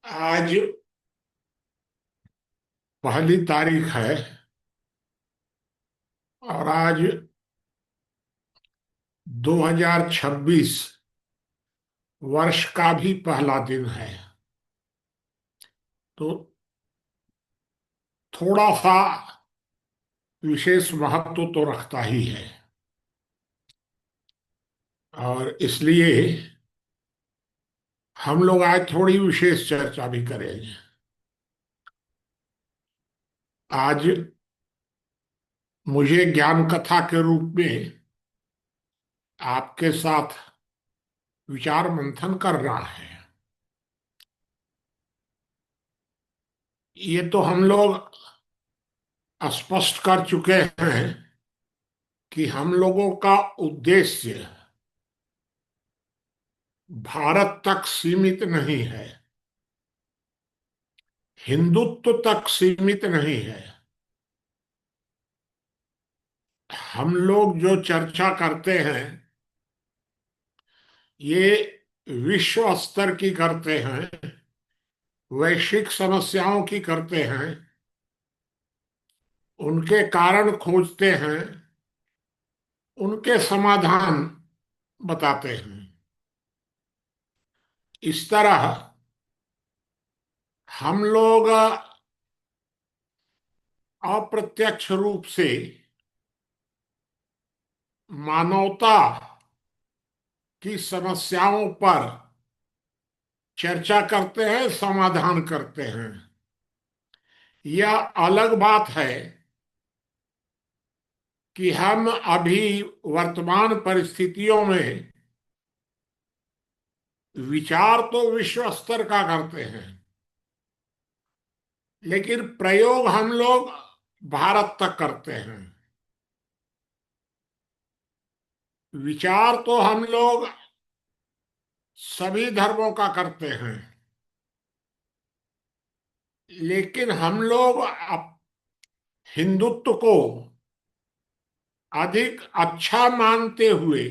आज 1 तारीख है। और आज 2026 वर्ष का भी पहला दिन है। तो थोड़ा सा विशेष महत्व तो रखता ही है। और इसलिए हम लोग आज थोड़ी विशेष चर्चा भी करेंगे। आज मुझे ज्ञान कथा के रूप में आपके साथ विचार मंथन करना है। ये तो हम लोग स्पष्ट कर चुके हैं कि हम लोगों का उद्देश्य भारत तक सीमित नहीं है, हिंदुत्व तक सीमित नहीं है। हम लोग जो चर्चा करते हैं ये विश्व स्तर की करते हैं, वैश्विक समस्याओं की करते हैं, उनके कारण खोजते हैं, उनके समाधान बताते हैं। इस तरह हम लोग अप्रत्यक्ष रूप से मानवता की समस्याओं पर चर्चा करते हैं, समाधान करते हैं। यह अलग बात है कि हम अभी वर्तमान परिस्थितियों में विचार तो विश्व स्तर का करते हैं, लेकिन प्रयोग हम लोग भारत तक करते हैं। विचार तो हम लोग सभी धर्मों का करते हैं, लेकिन हम लोग हिंदुत्व को अधिक अच्छा मानते हुए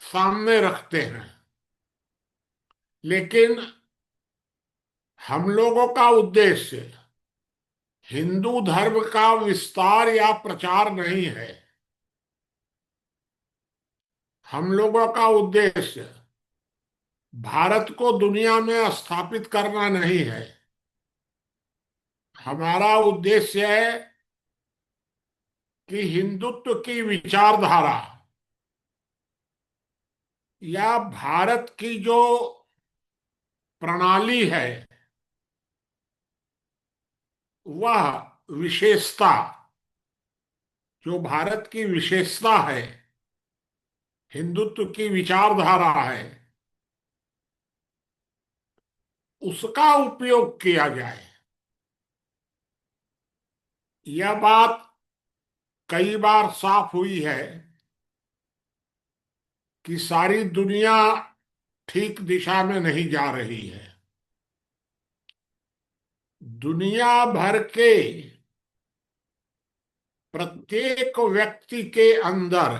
सामने रखते हैं। लेकिन हम लोगों का उद्देश्य हिंदू धर्म का विस्तार या प्रचार नहीं है। हम लोगों का उद्देश्य भारत को दुनिया में स्थापित करना नहीं है। हमारा उद्देश्य है कि हिंदुत्व की विचारधारा या भारत की जो प्रणाली है वह विशेषता, जो भारत की विशेषता है, हिंदुत्व की विचारधारा है, उसका उपयोग किया जाए। यह बात कई बार साफ हुई है कि सारी दुनिया ठीक दिशा में नहीं जा रही है। दुनिया भर के प्रत्येक व्यक्ति के अंदर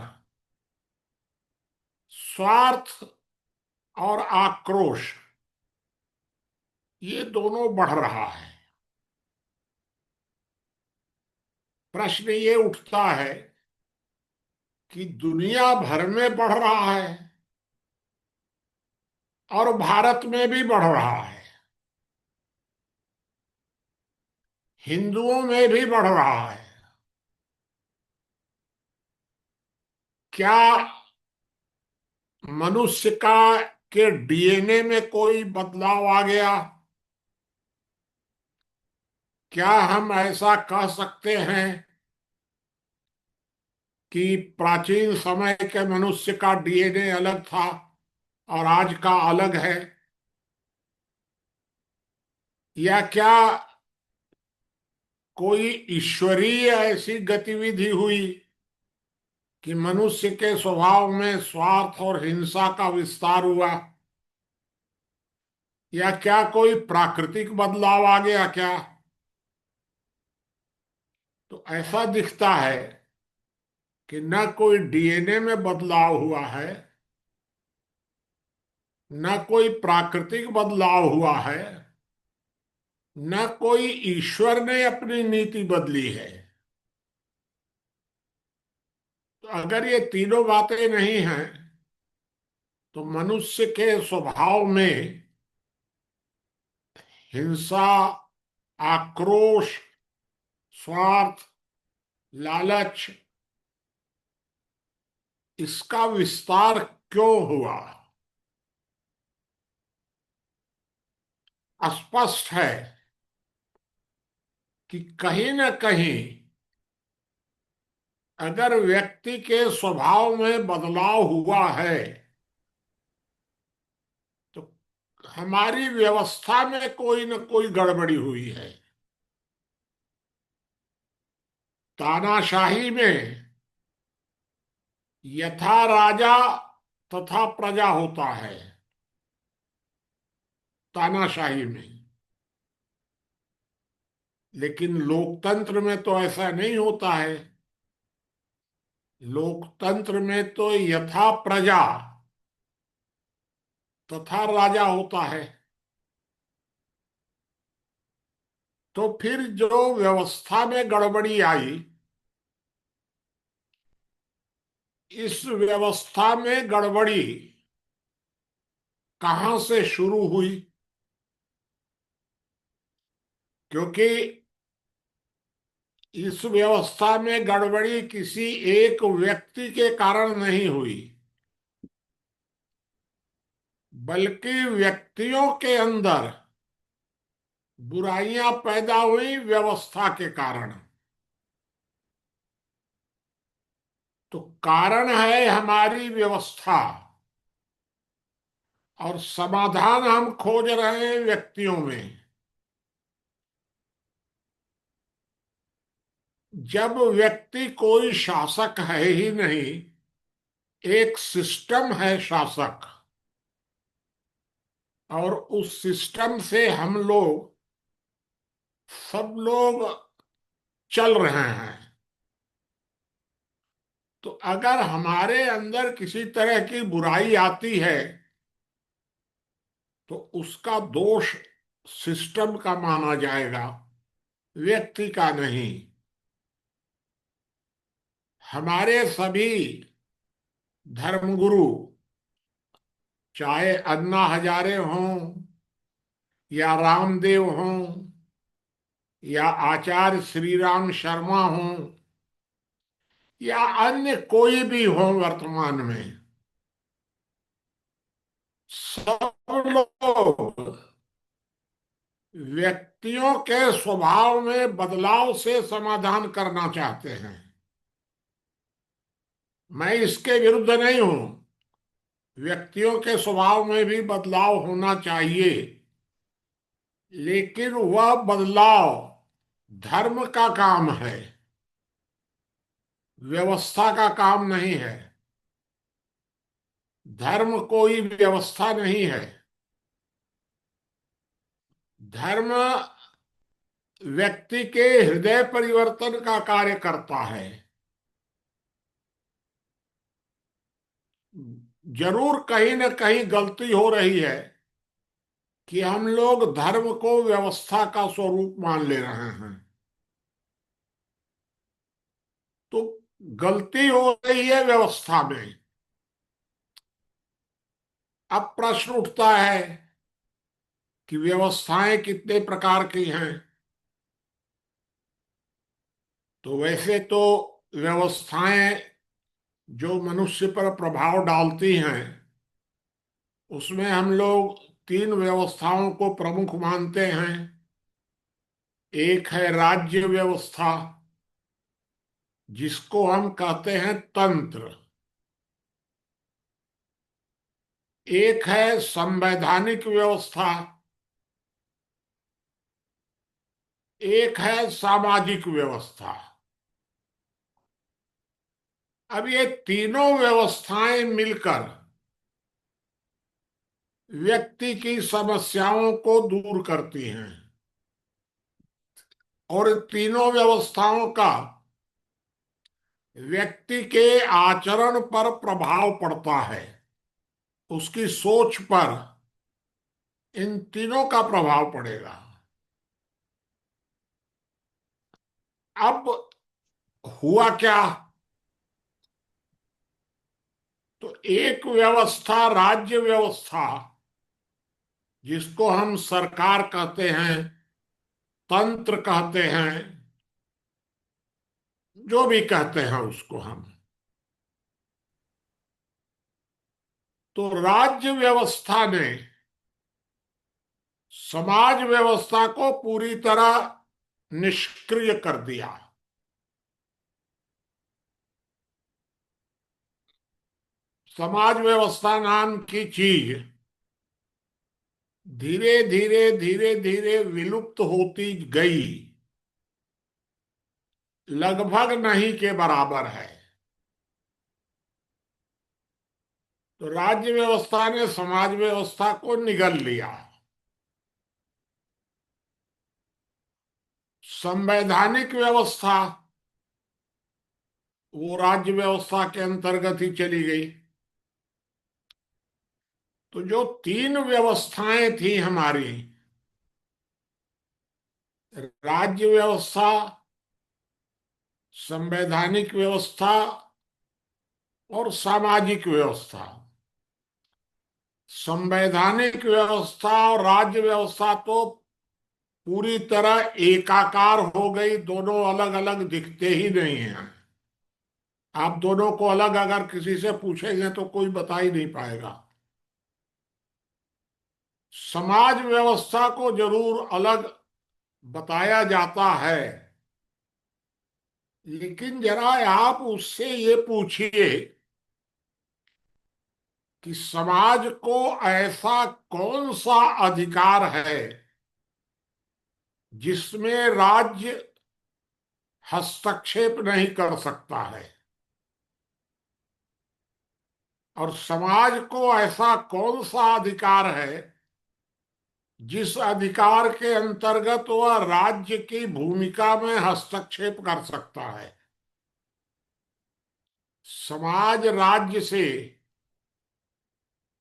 स्वार्थ और आक्रोश, ये दोनों बढ़ रहा है। प्रश्न ये उठता है कि दुनिया भर में बढ़ रहा है और भारत में भी बढ़ रहा है, हिंदुओं में भी बढ़ रहा है। क्या मनुष्य का के डीएनए में कोई बदलाव आ गया? क्या हम ऐसा कह सकते हैं कि प्राचीन समय के मनुष्य का डीएनए अलग था और आज का अलग है? या क्या कोई ईश्वरीय ऐसी गतिविधि हुई कि मनुष्य के स्वभाव में स्वार्थ और हिंसा का विस्तार हुआ? या क्या कोई प्राकृतिक बदलाव आ गया क्या? तो ऐसा दिखता है कि न कोई डीएनए में बदलाव हुआ है, न कोई प्राकृतिक बदलाव हुआ है, न कोई ईश्वर ने अपनी नीति बदली है। तो अगर ये तीनों बातें नहीं हैं तो मनुष्य के स्वभाव में हिंसा, आक्रोश, स्वार्थ, लालच, इसका विस्तार क्यों हुआ? स्पष्ट है कि कहीं न कहीं अगर व्यक्ति के स्वभाव में बदलाव हुआ है तो हमारी व्यवस्था में कोई न कोई गड़बड़ी हुई है। तानाशाही में यथा राजा तथा प्रजा होता है। तानाशाही में। लेकिन लोकतंत्र में तो ऐसा नहीं होता है। लोकतंत्र में तो यथा प्रजा तथा राजा होता है। तो फिर जो व्यवस्था में गड़बड़ी आई, इस व्यवस्था में गड़बड़ी कहां से शुरू हुई? क्योंकि इस व्यवस्था में गड़बड़ी किसी एक व्यक्ति के कारण नहीं हुई, बल्कि व्यक्तियों के अंदर बुराइयां पैदा हुई व्यवस्था के कारण। तो कारण है हमारी व्यवस्था और समाधान हम खोज रहे हैं व्यक्तियों में। जब व्यक्ति कोई शासक है ही नहीं, एक सिस्टम है शासक, और उस सिस्टम से हम लोग सब लोग चल रहे हैं। तो अगर हमारे अंदर किसी तरह की बुराई आती है तो उसका दोष सिस्टम का माना जाएगा, व्यक्ति का नहीं। हमारे सभी धर्मगुरु, चाहे अन्ना हजारे हों या रामदेव हों या आचार्य श्री राम शर्मा हों या अन्य कोई भी हो वर्तमान में, सब लोग व्यक्तियों के स्वभाव में बदलाव से समाधान करना चाहते हैं। मैं इसके विरुद्ध नहीं हूं। व्यक्तियों के स्वभाव में भी बदलाव होना चाहिए, लेकिन वह बदलाव धर्म का काम है, व्यवस्था का काम नहीं है। धर्म कोई व्यवस्था नहीं है। धर्म व्यक्ति के हृदय परिवर्तन का कार्य करता है। जरूर कहीं न कहीं गलती हो रही है कि हम लोग धर्म को व्यवस्था का स्वरूप मान ले रहे हैं। तो गलती हो रही है व्यवस्था में। अब प्रश्न उठता है कि व्यवस्थाएं कितने प्रकार की हैं। तो वैसे तो व्यवस्थाएं जो मनुष्य पर प्रभाव डालती हैं, उसमें हम लोग तीन व्यवस्थाओं को प्रमुख मानते हैं। एक है राज्य व्यवस्था, जिसको हम कहते हैं तंत्र। एक है संवैधानिक व्यवस्था, एक है सामाजिक व्यवस्था। अब ये तीनों व्यवस्थाएं मिलकर व्यक्ति की समस्याओं को दूर करती हैं, और इन तीनों व्यवस्थाओं का व्यक्ति के आचरण पर प्रभाव पड़ता है, उसकी सोच पर इन तीनों का प्रभाव पड़ेगा। अब हुआ क्या? तो एक व्यवस्था, राज्य व्यवस्था, जिसको हम सरकार कहते हैं, तंत्र कहते हैं, जो भी कहते हैं उसको हम, तो राज्य व्यवस्था ने समाज व्यवस्था को पूरी तरह निष्क्रिय कर दिया। समाज व्यवस्था नाम की चीज धीरे धीरे धीरे धीरे विलुप्त होती गई, लगभग नहीं के बराबर है। तो राज्य व्यवस्था ने समाज व्यवस्था को निगल लिया। संवैधानिक व्यवस्था वो राज्य व्यवस्था के अंतर्गत ही चली गई। तो जो तीन व्यवस्थाएं थी हमारी, राज्य व्यवस्था, संवैधानिक व्यवस्था और सामाजिक व्यवस्था, संवैधानिक व्यवस्था और राज्य व्यवस्था तो पूरी तरह एकाकार हो गई, दोनों अलग अलग दिखते ही नहीं हैं। आप दोनों को अलग अगर किसी से पूछेंगे तो कोई बता ही नहीं पाएगा। समाज व्यवस्था को जरूर अलग बताया जाता है, लेकिन जरा आप उससे ये पूछिए कि समाज को ऐसा कौन सा अधिकार है जिसमें राज्य हस्तक्षेप नहीं कर सकता है, और समाज को ऐसा कौन सा अधिकार है जिस अधिकार के अंतर्गत वह राज्य की भूमिका में हस्तक्षेप कर सकता है। समाज राज्य से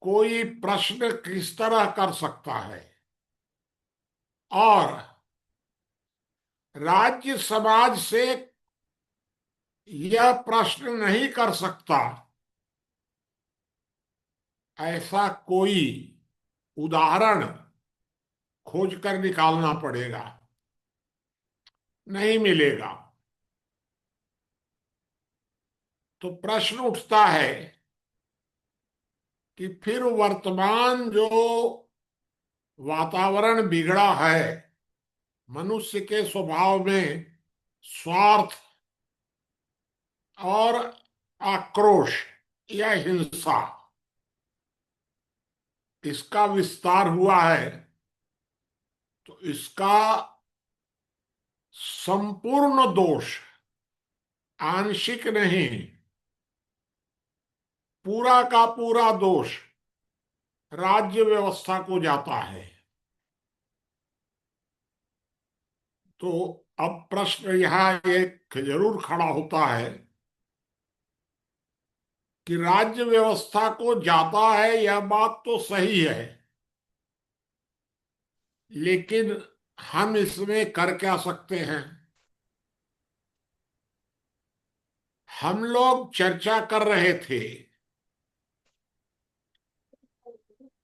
कोई प्रश्न किस तरह कर सकता है, और राज्य समाज से यह प्रश्न नहीं कर सकता, ऐसा कोई उदाहरण खोज कर निकालना पड़ेगा, नहीं मिलेगा। तो प्रश्न उठता है कि फिर वर्तमान जो वातावरण बिगड़ा है, मनुष्य के स्वभाव में स्वार्थ और आक्रोश या हिंसा, इसका विस्तार हुआ है, तो इसका संपूर्ण दोष, आंशिक नहीं, पूरा का पूरा दोष राज्य व्यवस्था को जाता है। तो अब प्रश्न यहां एक जरूर खड़ा होता है कि राज्य व्यवस्था को जाता है, यह बात तो सही है, लेकिन हम इसमें कर क्या सकते हैं? हम लोग चर्चा कर रहे थे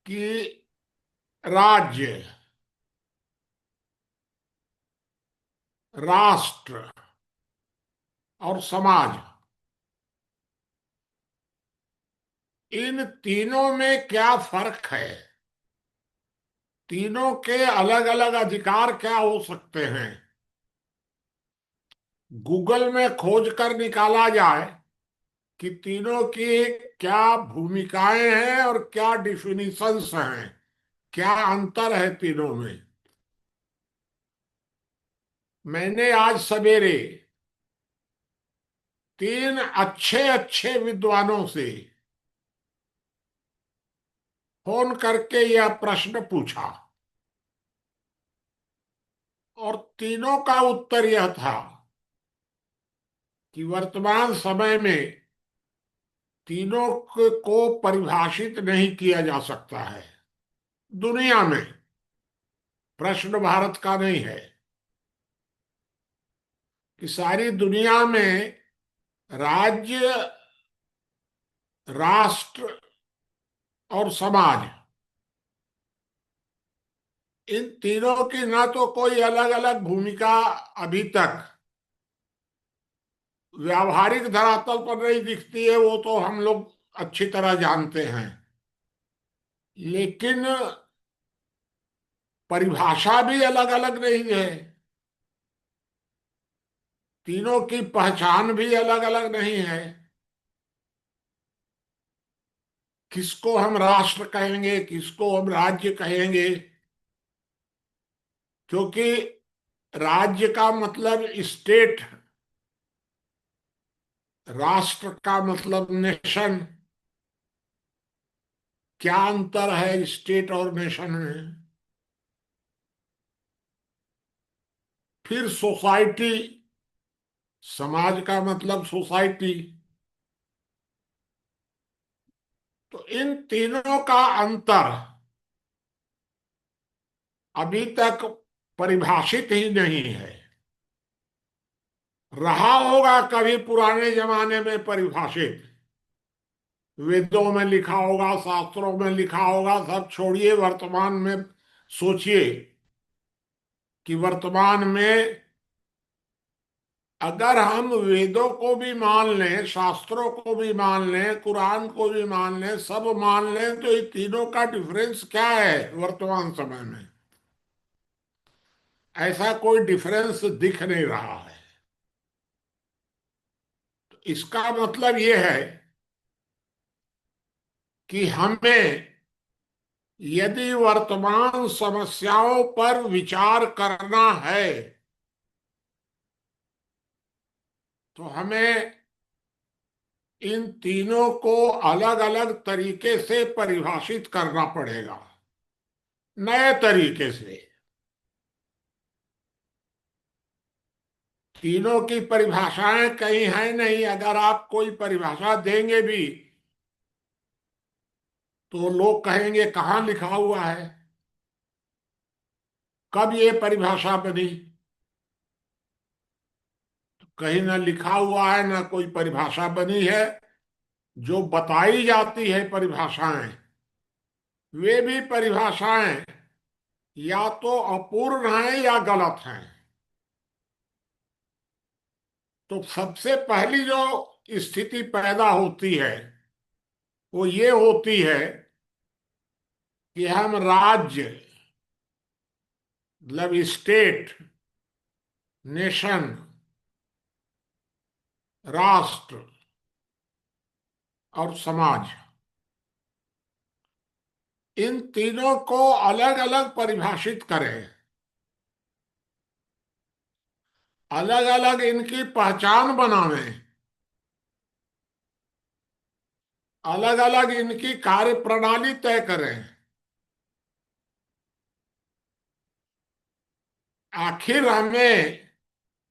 कि राज्य, राष्ट्र और समाज, इन तीनों में क्या फर्क है, तीनों के अलग अलग अधिकार क्या हो सकते हैं। गूगल में खोज कर निकाला जाए कि तीनों की क्या भूमिकाएं हैं और क्या डिफिनीशंस हैं, क्या अंतर है तीनों में। मैंने आज सवेरे तीन अच्छे अच्छे विद्वानों से फोन करके यह प्रश्न पूछा, और तीनों का उत्तर यह था कि वर्तमान समय में तीनों को परिभाषित नहीं किया जा सकता है दुनिया में। प्रश्न भारत का नहीं है। कि सारी दुनिया में राज्य, राष्ट्र और समाज, इन तीनों की ना तो कोई अलग अलग भूमिका अभी तक व्यावहारिक धरातल पर नहीं दिखती है, वो तो हम लोग अच्छी तरह जानते हैं। लेकिन परिभाषा भी अलग अलग नहीं है, तीनों की पहचान भी अलग अलग नहीं है। किसको हम राष्ट्र कहेंगे, किसको हम राज्य कहेंगे? क्योंकि राज्य का मतलब स्टेट, राष्ट्र का मतलब नेशन। क्या अंतर है स्टेट और नेशन में? फिर सोसाइटी, समाज का मतलब सोसाइटी। तो इन तीनों का अंतर अभी तक परिभाषित ही नहीं है। रहा होगा कभी पुराने जमाने में परिभाषित, वेदों में लिखा होगा, शास्त्रों में लिखा होगा, सब छोड़िए, वर्तमान में सोचिए कि वर्तमान में अगर हम वेदों को भी मान लें, शास्त्रों को भी मान लें, कुरान को भी मान लें, सब मान लें, तो ये तीनों का डिफरेंस क्या है वर्तमान समय में? ऐसा कोई डिफरेंस दिख नहीं रहा है। तो इसका मतलब ये है कि हमें यदि वर्तमान समस्याओं पर विचार करना है तो हमें इन तीनों को अलग अलग तरीके से परिभाषित करना पड़ेगा, नए तरीके से। तीनों की परिभाषाएं कहीं है नहीं। अगर आप कोई परिभाषा देंगे भी तो लोग कहेंगे कहाँ लिखा हुआ है, कब ये परिभाषा बनी? कहीं ना लिखा हुआ है, ना कोई परिभाषा बनी है। जो बताई जाती है परिभाषाएं, वे भी परिभाषाएं या तो अपूर्ण हैं या गलत हैं। तो सबसे पहली जो स्थिति पैदा होती है वो ये होती है कि हम राज्य, मतलब स्टेट, नेशन, राष्ट्र और समाज, इन तीनों को अलग अलग परिभाषित करें, अलग अलग इनकी पहचान बनावें, अलग अलग इनकी कार्य प्रणाली तय करें। आखिर हमें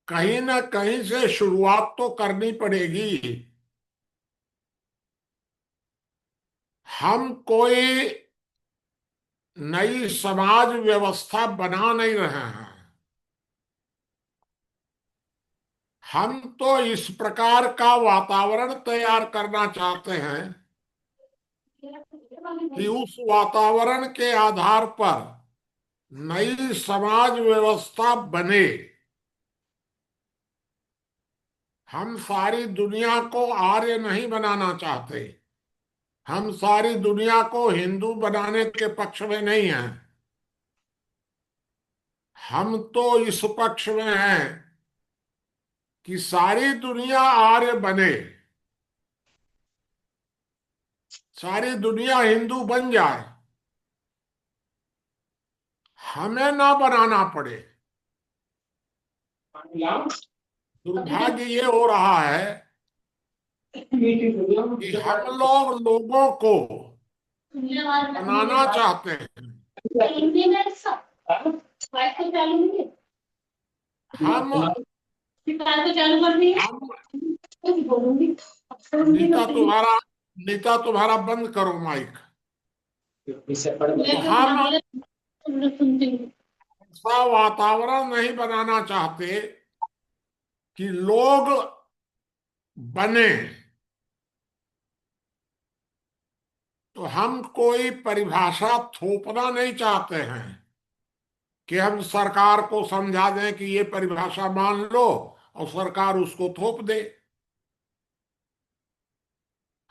कहीं ना कहीं से शुरुआत तो करनी पड़ेगी। हम कोई नई समाज व्यवस्था बना नहीं रहे हैं। हम तो इस प्रकार का वातावरण तैयार करना चाहते हैं कि उस वातावरण के आधार पर नई समाज व्यवस्था बने। हम सारी दुनिया को आर्य नहीं बनाना चाहते, हम सारी दुनिया को हिंदू बनाने के पक्ष में नहीं हैं। हम तो इस पक्ष में हैं कि सारी दुनिया आर्य बने, सारी दुनिया हिंदू बन जाए, हमें ना बनाना पड़े। दुर्भाग्य ये हो रहा है कि हम लोग लोगों को बनाना चाहते हैं। हम हम नीता तुम्हारा नीता तुम्हारा बंद करो माइक। तो हम ऐसा वातावरण नहीं बनाना चाहते कि लोग बने, तो हम कोई परिभाषा थोपना नहीं चाहते हैं कि हम सरकार को समझा दें कि ये परिभाषा मान लो और सरकार उसको थोप दे।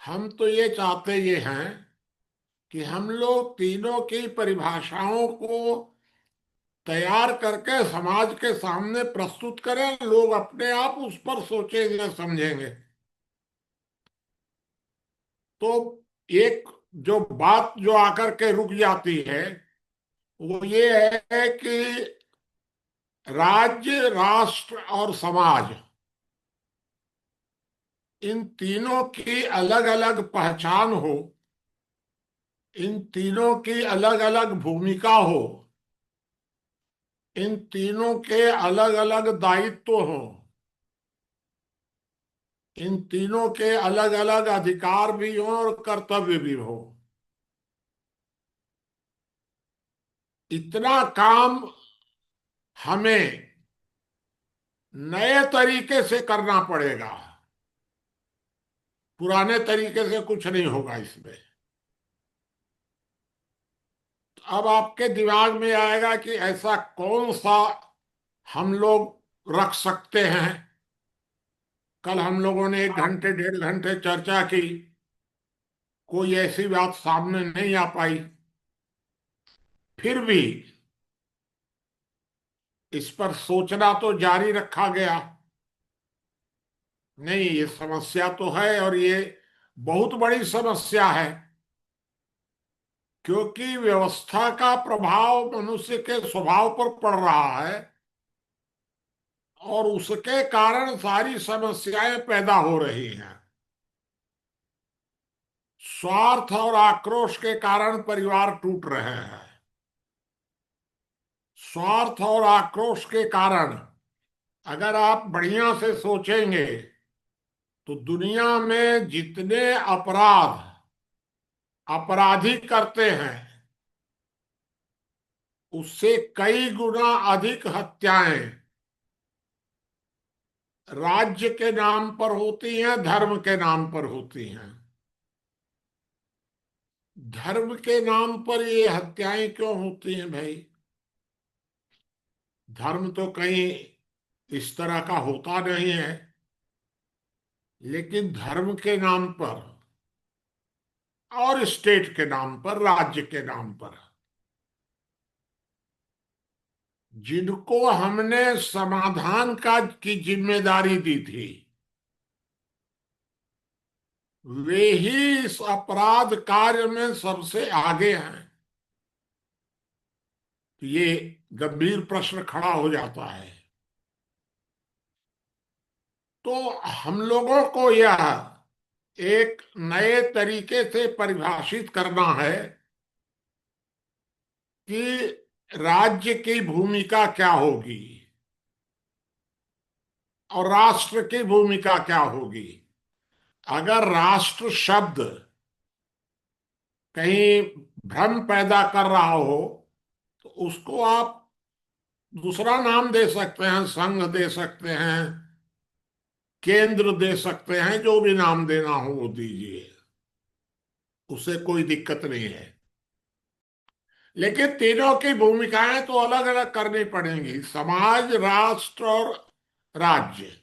हम तो ये चाहते ये हैं कि हम लोग तीनों की परिभाषाओं को तैयार करके समाज के सामने प्रस्तुत करें, लोग अपने आप उस पर सोचेंगे समझेंगे। तो एक जो बात जो आकर के रुक जाती है वो ये है कि राज्य, राष्ट्र और समाज, इन तीनों की अलग अलग पहचान हो, इन तीनों की अलग अलग भूमिका हो, इन तीनों के अलग अलग दायित्व हो, इन तीनों के अलग अलग अधिकार भी हो और कर्तव्य भी हो। इतना काम हमें नए तरीके से करना पड़ेगा, पुराने तरीके से कुछ नहीं होगा इसमें। अब आपके दिमाग में आएगा कि ऐसा कौन सा हम लोग रख सकते हैं। कल हम लोगों ने 1 घंटे 1.5 घंटे चर्चा की, कोई ऐसी बात सामने नहीं आ पाई। फिर भी इस पर सोचना तो जारी रखा गया। नहीं, ये समस्या तो है और ये बहुत बड़ी समस्या है, क्योंकि व्यवस्था का प्रभाव मनुष्य के स्वभाव पर पड़ रहा है और उसके कारण सारी समस्याएं पैदा हो रही हैं। स्वार्थ और आक्रोश के कारण परिवार टूट रहे हैं। स्वार्थ और आक्रोश के कारण अगर आप बढ़िया से सोचेंगे तो दुनिया में जितने अपराध अपराधी करते हैं उससे कई गुना अधिक हत्याएं राज्य के नाम पर होती हैं, धर्म के नाम पर होती हैं। धर्म के नाम पर ये हत्याएं क्यों होती हैं भाई? धर्म तो कहीं इस तरह का होता नहीं है, लेकिन धर्म के नाम पर और स्टेट के नाम पर, राज्य के नाम पर, जिनको हमने समाधान का की जिम्मेदारी दी थी, वे ही इस अपराध कार्य में सबसे आगे हैं। ये गंभीर प्रश्न खड़ा हो जाता है। तो हम लोगों को यह एक नए तरीके से परिभाषित करना है कि राज्य की भूमिका क्या होगी और राष्ट्र की भूमिका क्या होगी। अगर राष्ट्र शब्द कहीं भ्रम पैदा कर रहा हो तो उसको आप दूसरा नाम दे सकते हैं, संघ दे सकते हैं, केंद्र दे सकते हैं, जो भी नाम देना हो वो दीजिए, उससे कोई दिक्कत नहीं है। लेकिन तीनों की भूमिकाएं तो अलग अलग करनी पड़ेंगी, समाज, राष्ट्र और राज्य।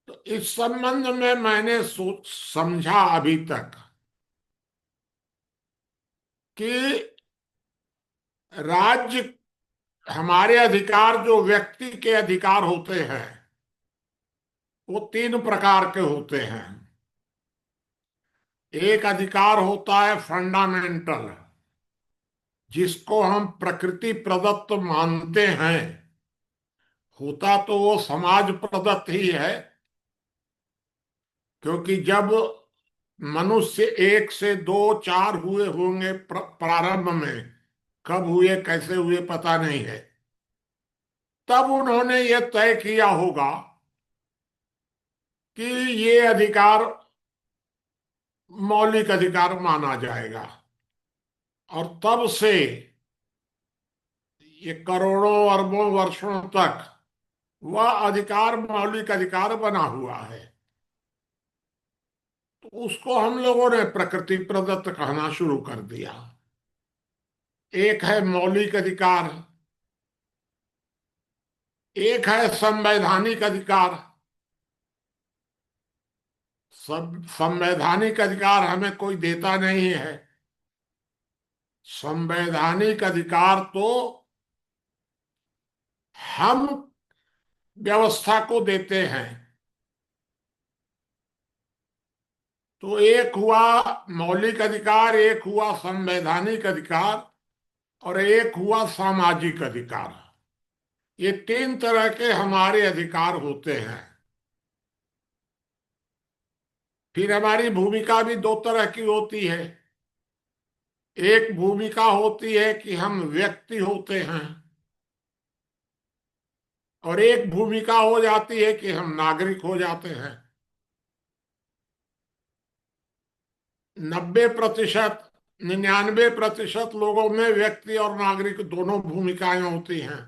तो इस संबंध में मैंने सोच समझा अभी तक कि राज्य, हमारे अधिकार जो व्यक्ति के अधिकार होते हैं वो 3 प्रकार के होते हैं। एक अधिकार होता है फंडामेंटल, जिसको हम प्रकृति प्रदत्त मानते हैं। होता तो वो समाज प्रदत्त ही है, क्योंकि जब मनुष्य 1 से 2 4 हुए होंगे प्रारंभ में, कब हुए कैसे हुए पता नहीं है, तब उन्होंने ये तय किया होगा कि ये अधिकार मौलिक अधिकार माना जाएगा। और तब से ये करोड़ों अरबों वर्षों तक वह अधिकार मौलिक अधिकार बना हुआ है, तो उसको हम लोगों ने प्रकृति प्रदत्त कहना शुरू कर दिया। एक है मौलिक अधिकार, एक है संवैधानिक अधिकार। सब संवैधानिक अधिकार हमें कोई देता नहीं है। संवैधानिक अधिकार तो हम व्यवस्था को देते हैं। तो एक हुआ मौलिक अधिकार, एक हुआ संवैधानिक अधिकार, और एक हुआ सामाजिक अधिकार। ये तीन तरह के हमारे अधिकार होते हैं। फिर हमारी भूमिका भी दो तरह की होती है। एक भूमिका होती है कि हम व्यक्ति होते हैं, और एक भूमिका हो जाती है कि हम नागरिक हो जाते हैं। 90%, 99% लोगों में व्यक्ति और नागरिक दोनों भूमिकाएं होती हैं।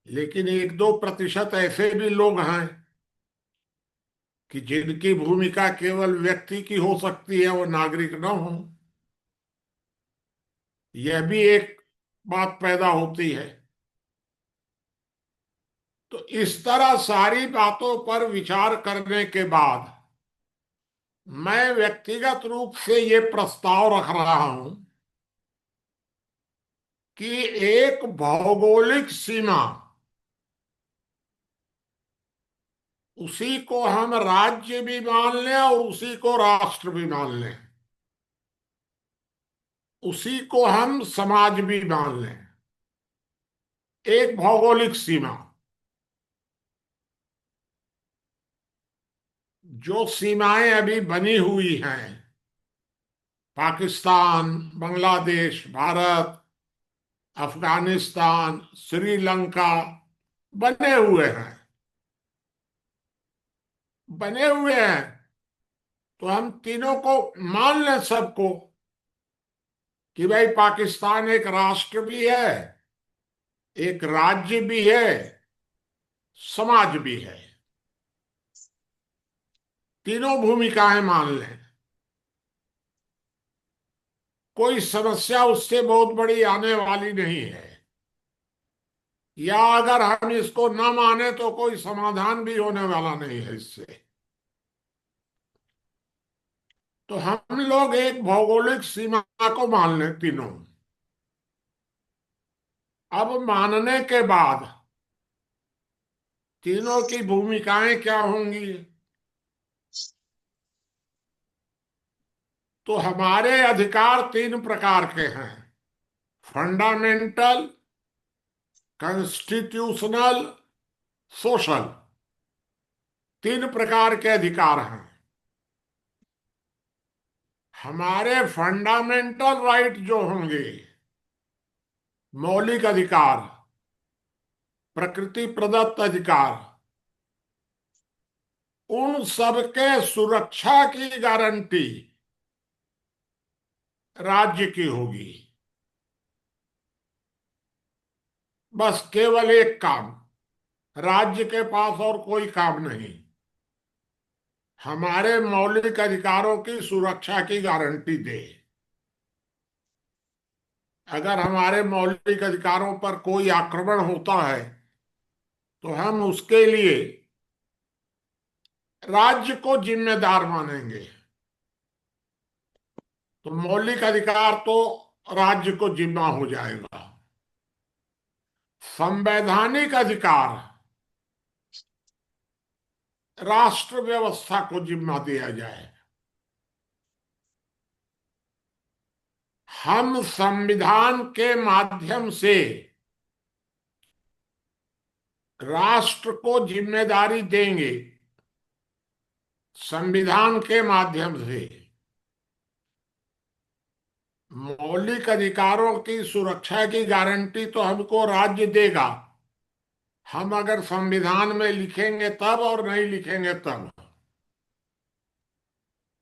लेकिन 1-2% ऐसे भी लोग हैं कि जिनकी भूमिका केवल व्यक्ति की हो सकती है, वो नागरिक न हो। यह भी एक बात पैदा होती है। तो इस तरह सारी बातों पर विचार करने के बाद मैं व्यक्तिगत रूप से ये प्रस्ताव रख रहा हूं कि एक भौगोलिक सीमा, उसी को हम राज्य भी मान लें और उसी को राष्ट्र भी मान लें, उसी को हम समाज भी मान लें। एक भौगोलिक सीमा, जो सीमाएं अभी बनी हुई हैं, पाकिस्तान, बांग्लादेश, भारत, अफगानिस्तान, श्रीलंका, बने हुए हैं, बने हुए हैं। तो हम तीनों को मान लें, सबको, कि भाई पाकिस्तान एक राष्ट्र भी है, एक राज्य भी है, समाज भी है। तीनों भूमिकाएं मान लें, कोई समस्या उससे बहुत बड़ी आने वाली नहीं है। या अगर हम इसको न माने तो कोई समाधान भी होने वाला नहीं है इससे। तो हम लोग एक भौगोलिक सीमा को मान लें तीनों। अब मानने के बाद तीनों की भूमिकाएं क्या होंगी? तो हमारे अधिकार तीन प्रकार के हैं: फंडामेंटल, कॉन्स्टिट्यूशनल, सोशल। तीन प्रकार के अधिकार हैं। हमारे फंडामेंटल राइट जो होंगे, मौलिक अधिकार, प्रकृति प्रदत्त अधिकार, उन सबके सुरक्षा की गारंटी राज्य की होगी। बस केवल एक काम, राज्य के पास और कोई काम नहीं, हमारे मौलिक अधिकारों की सुरक्षा की गारंटी दे। अगर हमारे मौलिक अधिकारों पर कोई आक्रमण होता है तो हम उसके लिए राज्य को जिम्मेदार मानेंगे। तो मौलिक अधिकार तो राज्य को जिम्मा हो जाएगा। संवैधानिक अधिकार राष्ट्र व्यवस्था को जिम्मा दिया जाए। हम संविधान के माध्यम से राष्ट्र को जिम्मेदारी देंगे, संविधान के माध्यम से। मौलिक अधिकारों की सुरक्षा की गारंटी तो हमको राज्य देगा, हम अगर संविधान में लिखेंगे तब और नहीं लिखेंगे तब।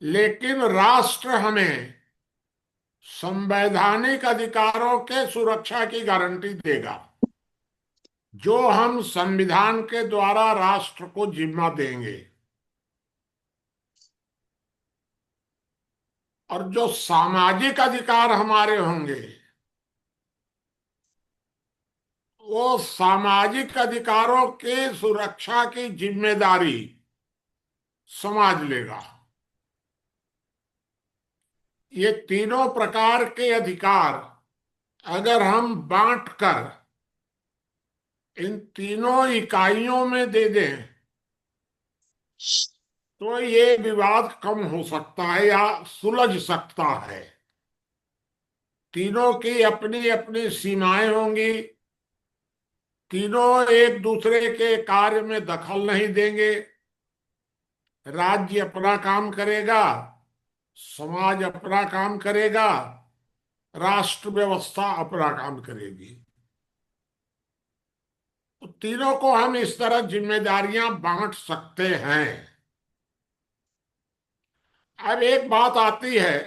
लेकिन राष्ट्र हमें संवैधानिक अधिकारों के सुरक्षा की गारंटी देगा। जो हम संविधान के द्वारा राष्ट्र को जिम्मा देंगे, और जो सामाजिक अधिकार हमारे होंगे, वो सामाजिक अधिकारों की सुरक्षा की जिम्मेदारी समाज लेगा। ये तीनों प्रकार के अधिकार अगर हम बांट कर इन तीनों इकाइयों में दे दें, तो ये विवाद कम हो सकता है या सुलझ सकता है। तीनों की अपनी अपनी सीमाएं होंगी। तीनों एक दूसरे के कार्य में दखल नहीं देंगे। राज्य अपना काम करेगा, समाज अपना काम करेगा, राष्ट्र व्यवस्था अपना काम करेगी। तो तीनों को हम इस तरह जिम्मेदारियां बांट सकते हैं। अब एक बात आती है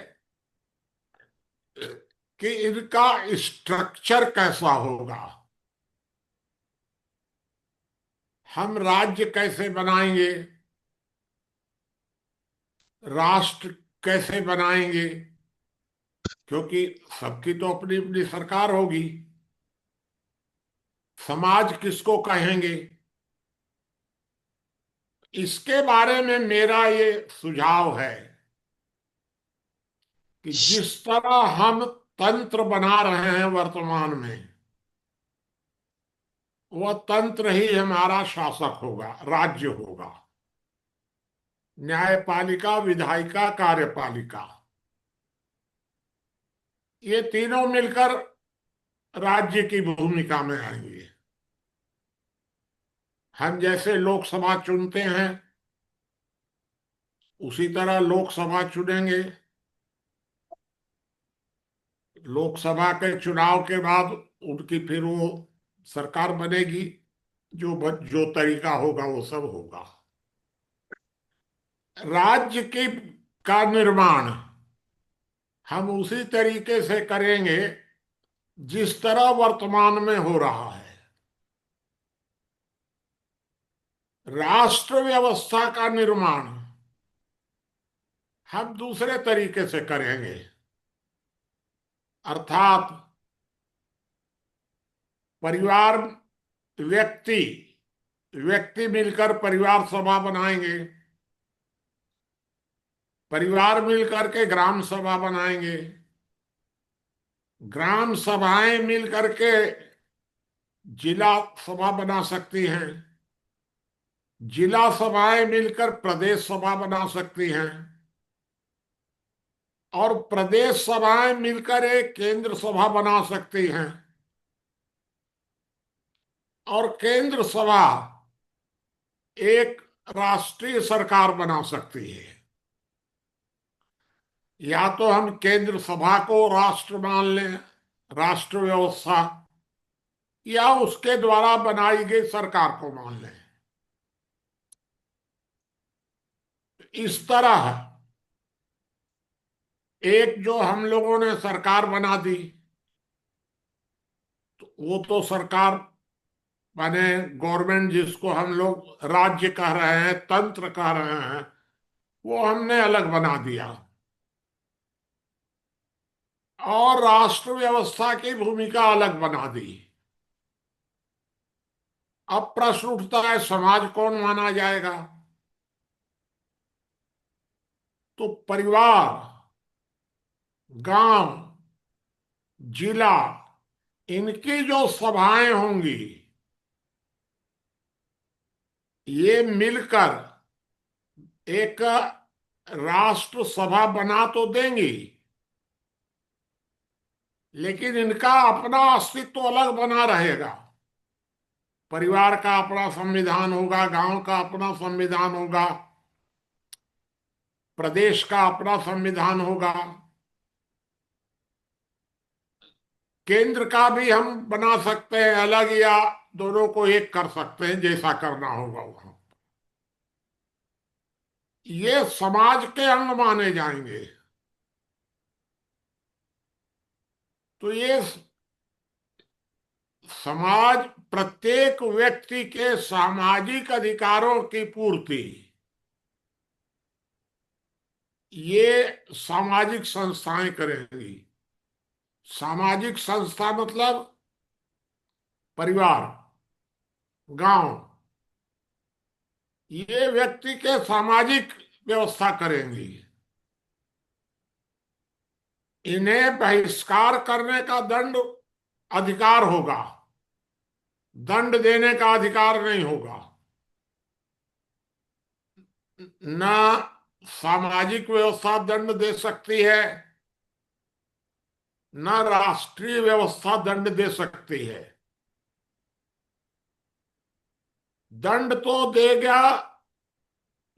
कि इनका स्ट्रक्चर कैसा होगा। हम राज्य कैसे बनाएंगे, राष्ट्र कैसे बनाएंगे, क्योंकि सबकी तो अपनी अपनी सरकार होगी। समाज किसको कहेंगे, इसके बारे में मेरा ये सुझाव है कि जिस तरह हम तंत्र बना रहे हैं वर्तमान में, वह तंत्र ही हमारा शासक होगा, राज्य होगा। न्यायपालिका, विधायिका, कार्यपालिका, ये तीनों मिलकर राज्य की भूमिका में आएंगे। हम जैसे लोकसभा चुनते हैं, उसी तरह लोकसभा चुनेंगे। लोकसभा के चुनाव के बाद उनकी फिर वो सरकार बनेगी। जो तरीका होगा वो सब होगा। राज्य की का निर्माण हम उसी तरीके से करेंगे जिस तरह वर्तमान में हो रहा है। राष्ट्र व्यवस्था का निर्माण हम दूसरे तरीके से करेंगे। अर्थात परिवार, व्यक्ति व्यक्ति मिलकर परिवार सभा बनाएंगे, परिवार मिलकर के ग्राम सभा बनाएंगे, ग्राम सभाएं मिलकर के जिला सभा बना सकती हैं, जिला सभाएं मिलकर प्रदेश सभा बना सकती हैं, और प्रदेश सभाएं मिलकर एक केंद्र सभा बना सकती हैं, और केंद्र सभा एक राष्ट्रीय सरकार बना सकती है। या तो हम केंद्र सभा को राष्ट्र मान लें, राष्ट्र व्यवस्था, या उसके द्वारा बनाई गई सरकार को मान लें। इस तरह एक जो हम लोगों ने सरकार बना दी, तो वो तो सरकार माने गवर्नमेंट, जिसको हम लोग राज्य कह रहे हैं, तंत्र कह रहे हैं, वो हमने अलग बना दिया। और राष्ट्र व्यवस्था की भूमिका अलग बना दी। अब प्रश्न उठता है, समाज कौन माना जाएगा। तो परिवार, गांव, जिला, इनकी जो सभाएं होंगी, ये मिलकर एक राष्ट्र सभा बना तो देंगी, लेकिन इनका अपना अस्तित्व अलग बना रहेगा। परिवार का अपना संविधान होगा, गांव का अपना संविधान होगा, प्रदेश का अपना संविधान होगा, केंद्र का भी हम बना सकते हैं अलग, या दोनों को एक कर सकते हैं, जैसा करना होगा वहां। ये समाज के अंग माने जाएंगे। तो ये समाज प्रत्येक व्यक्ति के सामाजिक अधिकारों की पूर्ति, ये सामाजिक संस्थाएं करेंगी। सामाजिक संस्था मतलब परिवार, गांव, ये व्यक्ति के सामाजिक व्यवस्था करेंगी। इन्हें बहिष्कार करने का दंड अधिकार होगा, दंड देने का अधिकार नहीं होगा। न सामाजिक व्यवस्था दंड दे सकती है, न राष्ट्रीय व्यवस्था दंड दे सकती है। दंड तो देगा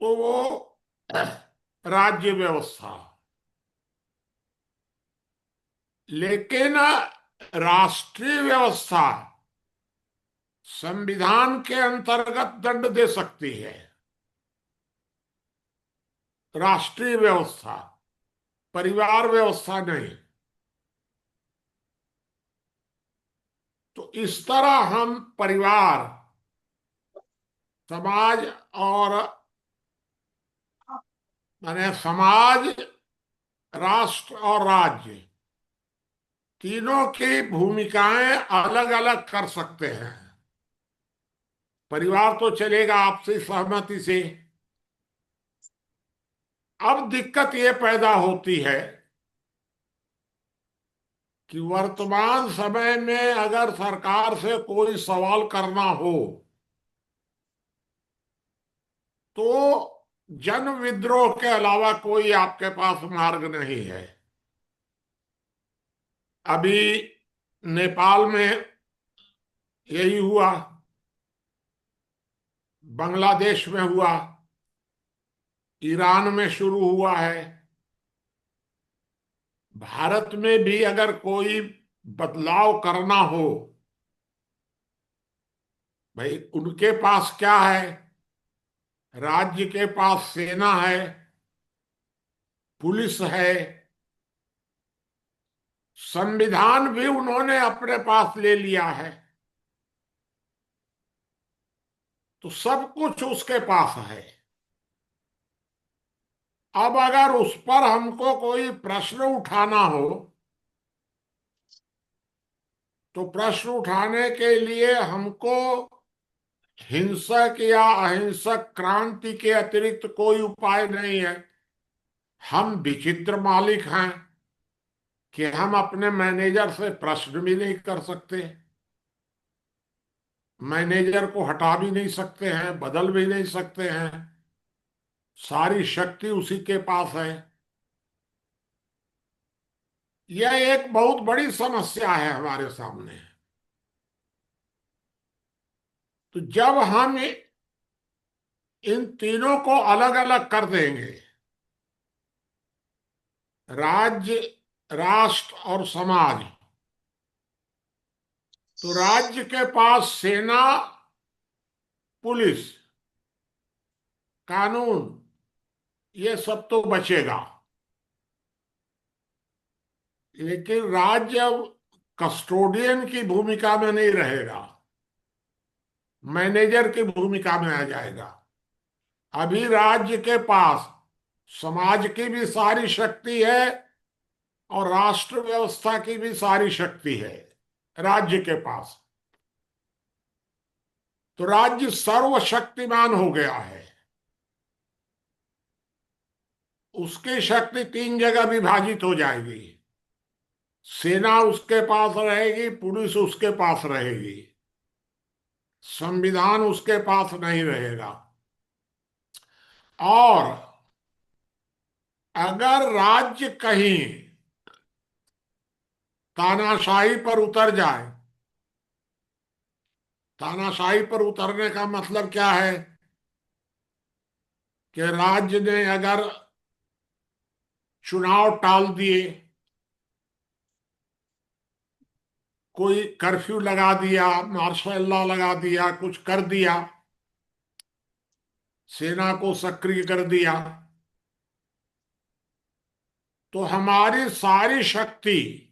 तो वो राज्य व्यवस्था, लेकिन राष्ट्रीय व्यवस्था संविधान के अंतर्गत दंड दे सकती है। राष्ट्रीय व्यवस्था, परिवार व्यवस्था नहीं। तो इस तरह हम परिवार, समाज और माने समाज, राष्ट्र और राज्य, तीनों की भूमिकाएं अलग अलग कर सकते हैं। परिवार तो चलेगा आपसी सहमति से। अब दिक्कत ये पैदा होती है कि वर्तमान समय में अगर सरकार से कोई सवाल करना हो तो जन विद्रोह के अलावा कोई आपके पास मार्ग नहीं है। अभी नेपाल में यही हुआ, बांग्लादेश में हुआ, ईरान में शुरू हुआ है। भारत में भी अगर कोई बदलाव करना हो, भाई उनके पास क्या है? राज्य के पास सेना है, पुलिस है, संविधान भी उन्होंने अपने पास ले लिया है, तो सब कुछ उसके पास है। अब अगर उस पर हमको कोई प्रश्न उठाना हो तो प्रश्न उठाने के लिए हमको हिंसक या अहिंसक क्रांति के अतिरिक्त कोई उपाय नहीं है। हम विचित्र मालिक हैं कि हम अपने मैनेजर से प्रश्न भी नहीं कर सकते, मैनेजर को हटा भी नहीं सकते हैं, बदल भी नहीं सकते हैं। सारी शक्ति उसी के पास है। यह एक बहुत बड़ी समस्या है हमारे सामने। तो जब हम इन तीनों को अलग अलग कर देंगे, राज्य, राष्ट्र और समाज, तो राज्य के पास सेना, पुलिस, कानून, ये सब तो बचेगा। लेकिन राज्य अब कस्टोडियन की भूमिका में नहीं रहेगा, मैनेजर की भूमिका में आ जाएगा। अभी राज्य के पास समाज की भी सारी शक्ति है और राष्ट्र व्यवस्था की भी सारी शक्ति है राज्य के पास। तो राज्य सर्वशक्तिमान हो गया है। उसकी शक्ति तीन जगह विभाजित हो जाएगी। सेना उसके पास रहेगी, पुलिस उसके पास रहेगी, संविधान उसके पास नहीं रहेगा। और अगर राज्य कहीं तानाशाही पर उतर जाए, तानाशाही पर उतरने का मतलब क्या है कि राज्य ने अगर चुनाव टाल दिए, कोई कर्फ्यू लगा दिया, मार्शल लॉ लगा दिया, कुछ कर दिया, सेना को सक्रिय कर दिया, तो हमारी सारी शक्ति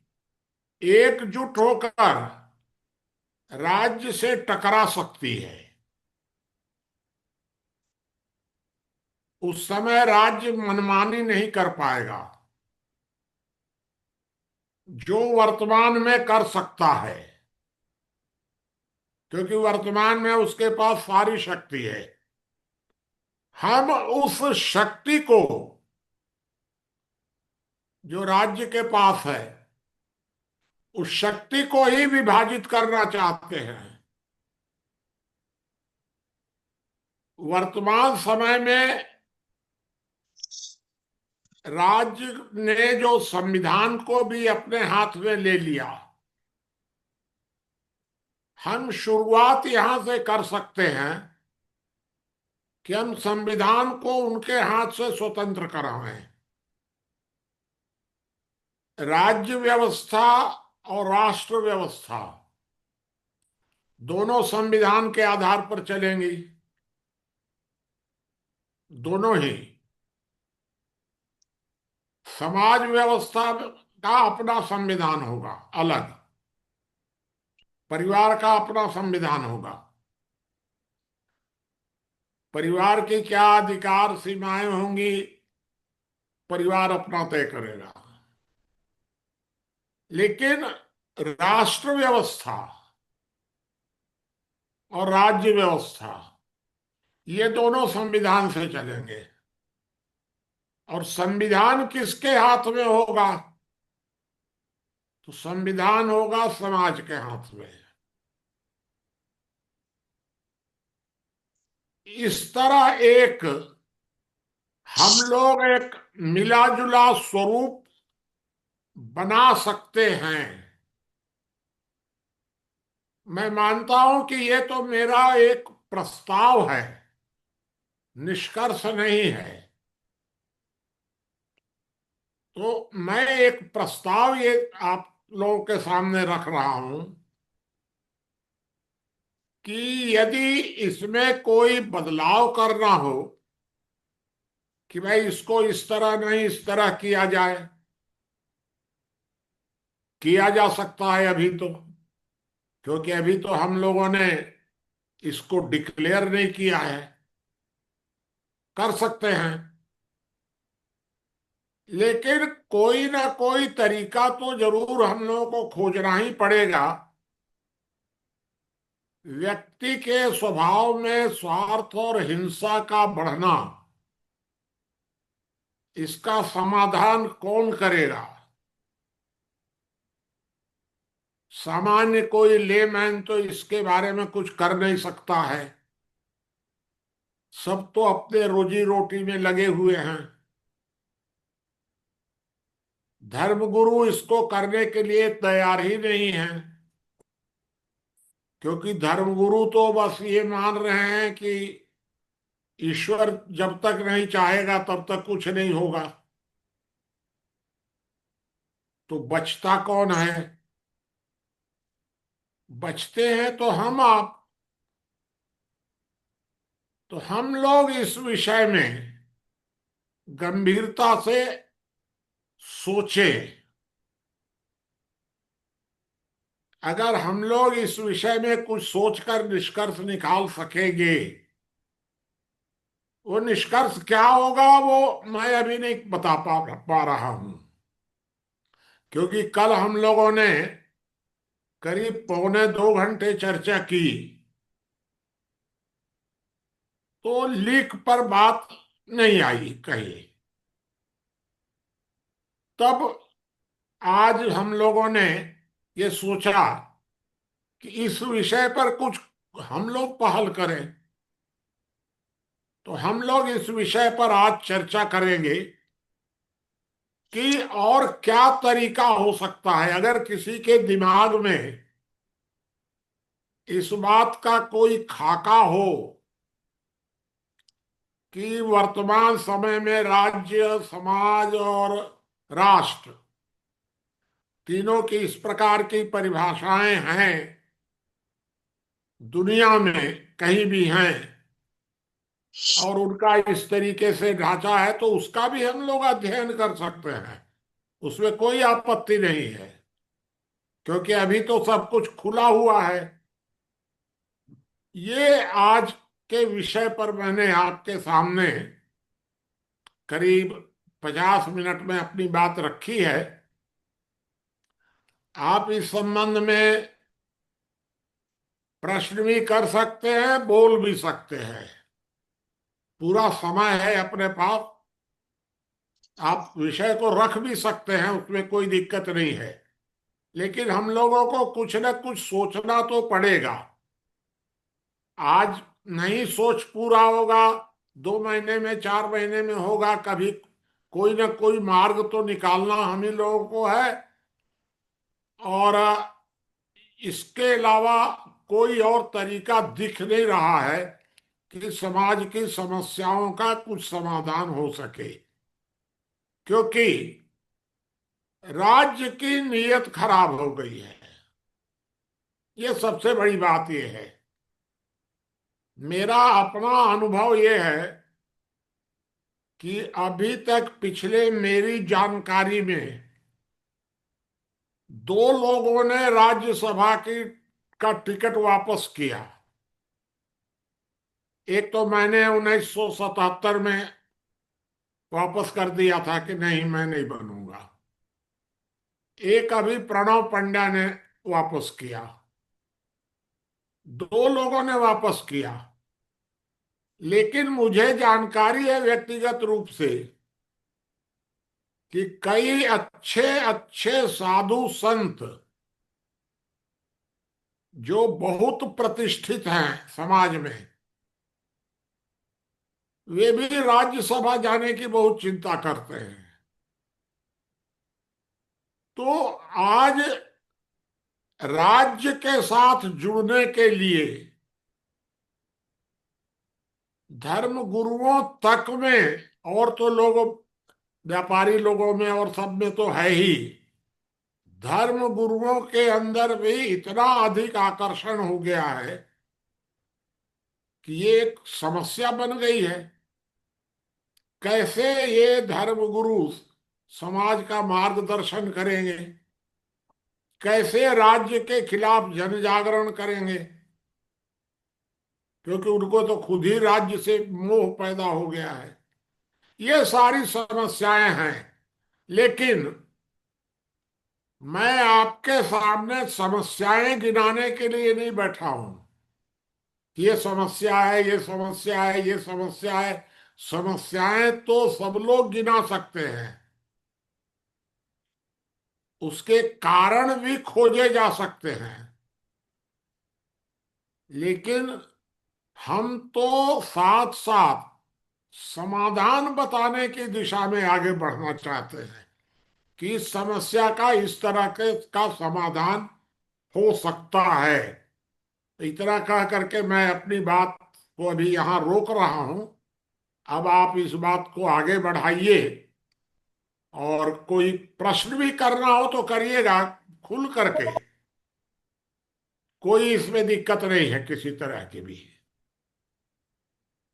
एकजुट होकर राज्य से टकरा सकती है। उस समय राज्य मनमानी नहीं कर पाएगा, जो वर्तमान में कर सकता है, क्योंकि वर्तमान में उसके पास सारी शक्ति है। हम उस शक्ति को जो राज्य के पास है, उस शक्ति को ही विभाजित करना चाहते हैं। वर्तमान समय में राज्य ने जो संविधान को भी अपने हाथ में ले लिया, हम शुरुआत यहां से कर सकते हैं कि हम संविधान को उनके हाथ से स्वतंत्र कराएं। राज्य व्यवस्था और राष्ट्र व्यवस्था दोनों संविधान के आधार पर चलेंगी, दोनों ही। समाज व्यवस्था का अपना संविधान होगा अलग, परिवार का अपना संविधान होगा। परिवार की क्या अधिकार सीमाएं होंगी, परिवार अपना तय करेगा। लेकिन राष्ट्र व्यवस्था और राज्य व्यवस्था, ये दोनों संविधान से चलेंगे। और संविधान किसके हाथ में होगा? तो संविधान होगा समाज के हाथ में। इस तरह हम लोग एक मिला जुला स्वरूप बना सकते हैं। मैं मानता हूं कि ये तो मेरा एक प्रस्ताव है, निष्कर्ष नहीं है। तो मैं एक प्रस्ताव ये आप लोगों के सामने रख रहा हूं कि यदि इसमें कोई बदलाव करना हो, कि भाई इसको इस तरह नहीं इस तरह किया जाए, किया जा सकता है अभी तो, क्योंकि अभी तो हम लोगों ने इसको डिक्लेयर नहीं किया है। कर सकते हैं, लेकिन कोई ना कोई तरीका तो जरूर हम लोगों को खोजना ही पड़ेगा। व्यक्ति के स्वभाव में स्वार्थ और हिंसा का बढ़ना, इसका समाधान कौन करेगा? सामान्य कोई लेमैन तो इसके बारे में कुछ कर नहीं सकता है। सब तो अपने रोजी रोटी में लगे हुए हैं। धर्मगुरु इसको करने के लिए तैयार ही नहीं है, क्योंकि धर्मगुरु तो बस ये मान रहे हैं कि ईश्वर जब तक नहीं चाहेगा तब तक कुछ नहीं होगा। तो बचता कौन है? बचते हैं तो हम आप। तो हम लोग इस विषय में गंभीरता से सोचे। अगर हम लोग इस विषय में कुछ सोचकर निष्कर्ष निकाल सकेंगे, वो निष्कर्ष क्या होगा वो मैं अभी नहीं बता पा रहा हूं, क्योंकि कल हम लोगों ने करीब पौने 2 घंटे चर्चा की, तो लीक पर बात नहीं आई कहीं। तब आज हम लोगों ने ये सोचा कि इस विषय पर कुछ हम लोग पहल करें। तो हम लोग इस विषय पर आज चर्चा करेंगे कि और क्या तरीका हो सकता है। अगर किसी के दिमाग में इस बात का कोई खाका हो कि वर्तमान समय में राज्य, समाज और राष्ट्र तीनों की इस प्रकार की परिभाषाएं हैं, दुनिया में कहीं भी हैं, और उनका इस तरीके से ढांचा है, तो उसका भी हम लोग अध्ययन कर सकते हैं। उसमें कोई आपत्ति नहीं है, क्योंकि अभी तो सब कुछ खुला हुआ है। ये आज के विषय पर मैंने आपके सामने करीब 50 मिनट में अपनी बात रखी है। आप इस संबंध में प्रश्न भी कर सकते हैं, बोल भी सकते हैं। पूरा समय है अपने पास। आप विषय को रख भी सकते हैं, उसमें कोई दिक्कत नहीं है। लेकिन हम लोगों को कुछ न कुछ सोचना तो पड़ेगा। आज नहीं सोच पूरा होगा, 2 महीने में, 4 महीने में होगा। कभी कोई ना कोई मार्ग तो निकालना हम ही लोगों को है। और इसके अलावा कोई और तरीका दिख नहीं रहा है कि समाज की समस्याओं का कुछ समाधान हो सके। क्योंकि राज्य की नीयत खराब हो गई है। ये सबसे बड़ी बात ये है। मेरा अपना अनुभव ये है कि अभी तक पिछले मेरी जानकारी में 2 लोगों ने राज्यसभा की का टिकट वापस किया। एक तो मैंने 1977 में वापस कर दिया था कि नहीं, मैं नहीं बनूंगा। एक अभी प्रणव पंड्या ने वापस किया। 2 लोगों ने वापस किया। लेकिन मुझे जानकारी है व्यक्तिगत रूप से कि कई अच्छे अच्छे साधु संत जो बहुत प्रतिष्ठित हैं समाज में, वे भी राज्यसभा जाने की बहुत चिंता करते हैं। तो आज राज्य के साथ जुड़ने के लिए धर्म गुरुओं तक में, और तो लोगों, व्यापारी लोगों में और सब में तो है ही, धर्म गुरुओं के अंदर भी इतना अधिक आकर्षण हो गया है कि ये एक समस्या बन गई है। कैसे ये धर्म गुरु समाज का मार्गदर्शन करेंगे, कैसे राज्य के खिलाफ जन जागरण करेंगे। क्योंकि उनको तो खुद ही राज्य से मोह पैदा हो गया है। ये सारी समस्याएं हैं। लेकिन मैं आपके सामने समस्याएं गिनाने के लिए नहीं बैठा हूं। ये समस्या है, ये समस्या है, ये समस्या है। समस्याएं तो सब लोग गिना सकते हैं। उसके कारण भी खोजे जा सकते हैं। लेकिन हम तो साथ साथ समाधान बताने की दिशा में आगे बढ़ना चाहते हैं कि इस समस्या का इस तरह के का समाधान हो सकता है। इतना कह करके मैं अपनी बात को अभी यहाँ रोक रहा हूं। अब आप इस बात को आगे बढ़ाइए, और कोई प्रश्न भी करना हो तो करिएगा खुल करके। कोई इसमें दिक्कत नहीं है किसी तरह की भी।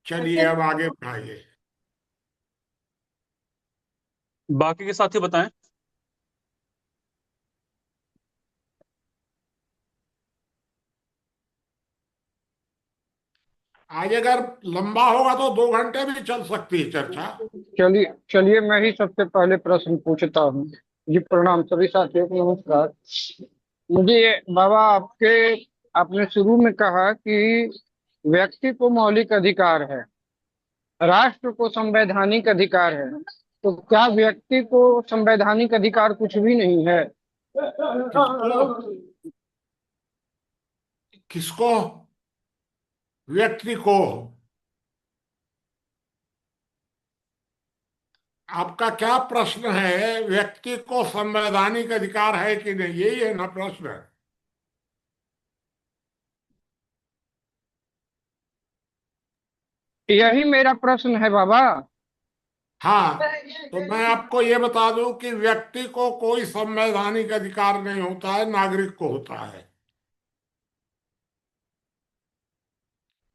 चलिए अब आगे बढ़ाइए। बाकी के साथी बताएं। आज अगर लंबा होगा तो 2 घंटे भी चल सकती है चर्चा। चलिए चलिए, मैं ही सबसे पहले प्रश्न पूछता हूँ। जी प्रणाम सभी साथियों को, नमस्कार। मुझे बाबा आपने शुरू में कहा कि व्यक्ति को मौलिक अधिकार है, राष्ट्र को संवैधानिक अधिकार है। तो क्या व्यक्ति को संवैधानिक अधिकार कुछ भी नहीं है? किसको? किसको? व्यक्ति को? आपका क्या प्रश्न है? व्यक्ति को संवैधानिक अधिकार है कि नहीं, यही है ना प्रश्न? यही मेरा प्रश्न है बाबा। हाँ, तो मैं आपको ये बता दूं कि व्यक्ति को कोई संवैधानिक अधिकार नहीं होता है, नागरिक को होता है।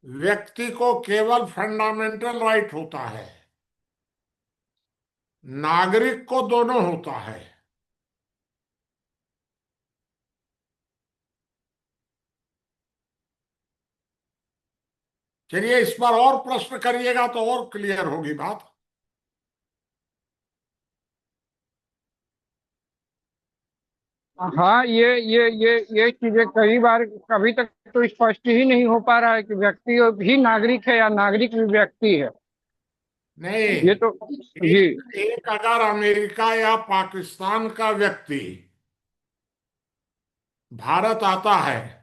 व्यक्ति को केवल फंडामेंटल राइट होता है, नागरिक को दोनों होता है। चलिए इस पर और प्रश्न करिएगा तो और क्लियर होगी बात। हाँ, ये चीजें कई बार कभी तक तो स्पष्ट ही नहीं हो पा रहा है कि व्यक्ति भी नागरिक है या नागरिक भी व्यक्ति है। ये नहीं, तो जी। एक अगर अमेरिका या पाकिस्तान का व्यक्ति भारत आता है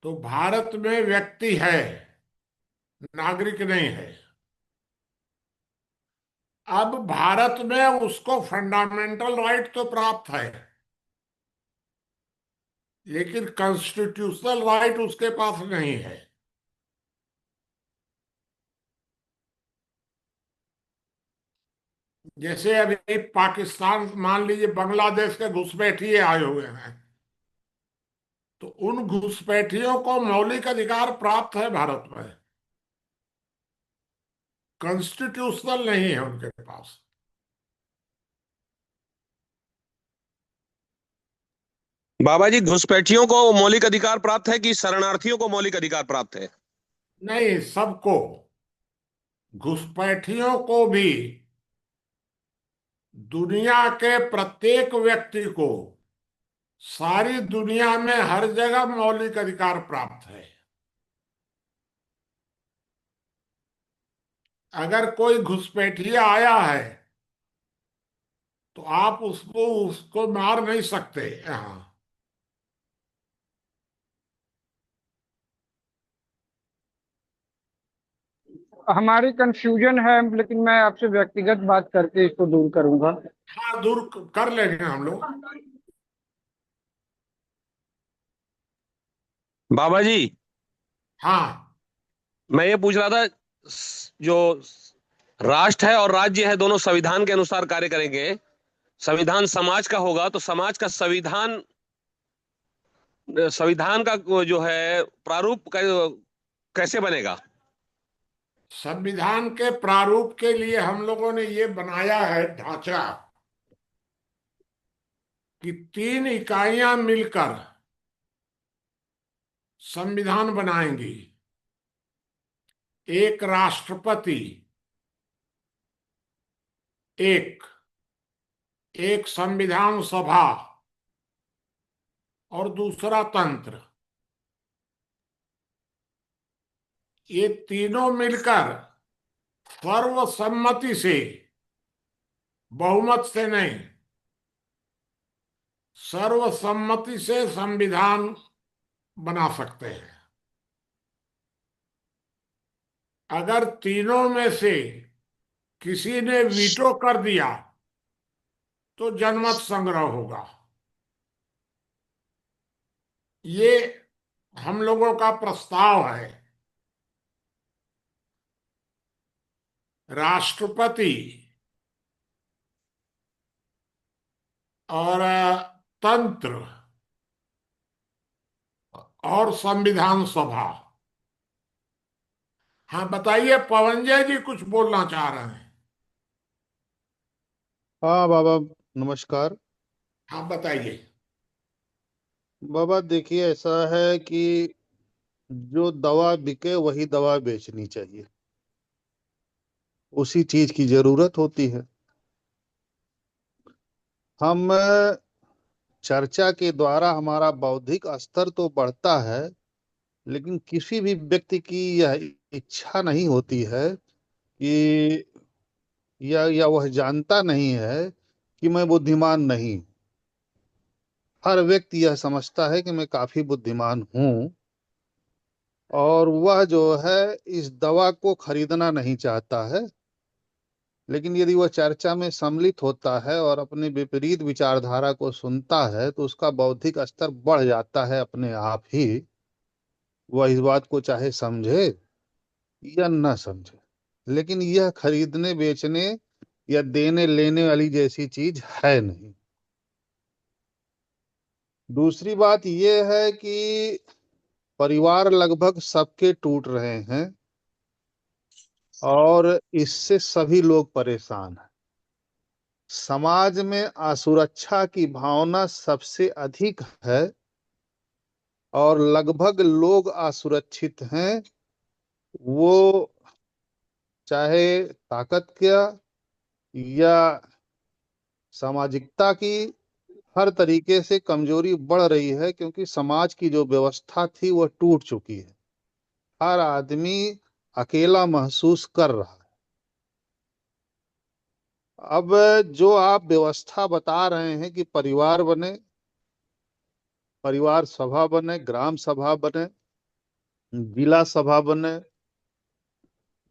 तो भारत में व्यक्ति है, नागरिक नहीं है। अब भारत में उसको फंडामेंटल राइट तो प्राप्त है, लेकिन कॉन्स्टिट्यूशनल राइट उसके पास नहीं है। जैसे अभी पाकिस्तान, मान लीजिए बांग्लादेश के घुसपैठिए आए हुए हैं, तो उन घुसपैठियों को मौलिक अधिकार प्राप्त है भारत में, कॉन्स्टिट्यूशनल नहीं है उनके पास। बाबा जी, घुसपैठियों को मौलिक अधिकार प्राप्त है कि शरणार्थियों को मौलिक अधिकार प्राप्त है? नहीं, सबको, घुसपैठियों को भी, दुनिया के प्रत्येक व्यक्ति को, सारी दुनिया में हर जगह मौलिक अधिकार प्राप्त है। अगर कोई घुसपैठिया आया है तो आप उसको उसको मार नहीं सकते यहाँ। हमारी कंफ्यूजन है, लेकिन मैं आपसे व्यक्तिगत बात करके इसको दूर करूंगा। हाँ, दूर कर लेंगे हम लोग। बाबा जी, हाँ, मैं ये पूछ रहा था, जो राष्ट्र है और राज्य है दोनों संविधान के अनुसार कार्य करेंगे। संविधान समाज का होगा तो समाज का संविधान, संविधान का वो जो है प्रारूप कैसे बनेगा? संविधान के प्रारूप के लिए हम लोगों ने ये बनाया है ढांचा कि 3 इकाइयां मिलकर संविधान बनाएंगी। एक राष्ट्रपति, एक एक संविधान सभा, और दूसरा तंत्र। ये तीनों मिलकर सर्वसम्मति से, बहुमत से नहीं, सर्वसम्मति से संविधान बना सकते हैं। अगर तीनों में से किसी ने वीटो कर दिया तो जनमत संग्रह होगा। ये हम लोगों का प्रस्ताव है। राष्ट्रपति और तंत्र और संविधान सभा। हाँ बताइए, पवनजय जी कुछ बोलना चाह रहे हैं। हाँ बाबा, नमस्कार। हाँ बताइए। बाबा देखिए, ऐसा है कि जो दवा बिके वही दवा बेचनी चाहिए, उसी चीज की जरूरत होती है। हम चर्चा के द्वारा हमारा बौद्धिक स्तर तो बढ़ता है, लेकिन किसी भी व्यक्ति की यह इच्छा नहीं होती है कि या वह जानता नहीं है कि मैं बुद्धिमान नहीं। हर व्यक्ति यह समझता है कि मैं काफी बुद्धिमान हूँ, और वह जो है इस दवा को खरीदना नहीं चाहता है। लेकिन यदि वह चर्चा में सम्मिलित होता है और अपने विपरीत विचारधारा को सुनता है तो उसका बौद्धिक स्तर बढ़ जाता है अपने आप ही। वह इस बात को चाहे समझे या न समझे, लेकिन यह खरीदने बेचने या देने लेने वाली जैसी चीज है नहीं। दूसरी बात यह है कि परिवार लगभग सबके टूट रहे हैं और इससे सभी लोग परेशान हैं। समाज में असुरक्षा की भावना सबसे अधिक है और लगभग लोग असुरक्षित हैं वो चाहे ताकत का या सामाजिकता की हर तरीके से कमजोरी बढ़ रही है, क्योंकि समाज की जो व्यवस्था थी वह टूट चुकी है। हर आदमी अकेला महसूस कर रहा है। अब जो आप व्यवस्था बता रहे हैं कि परिवार बने, परिवार सभा बने, ग्राम सभा बने, जिला सभा बने,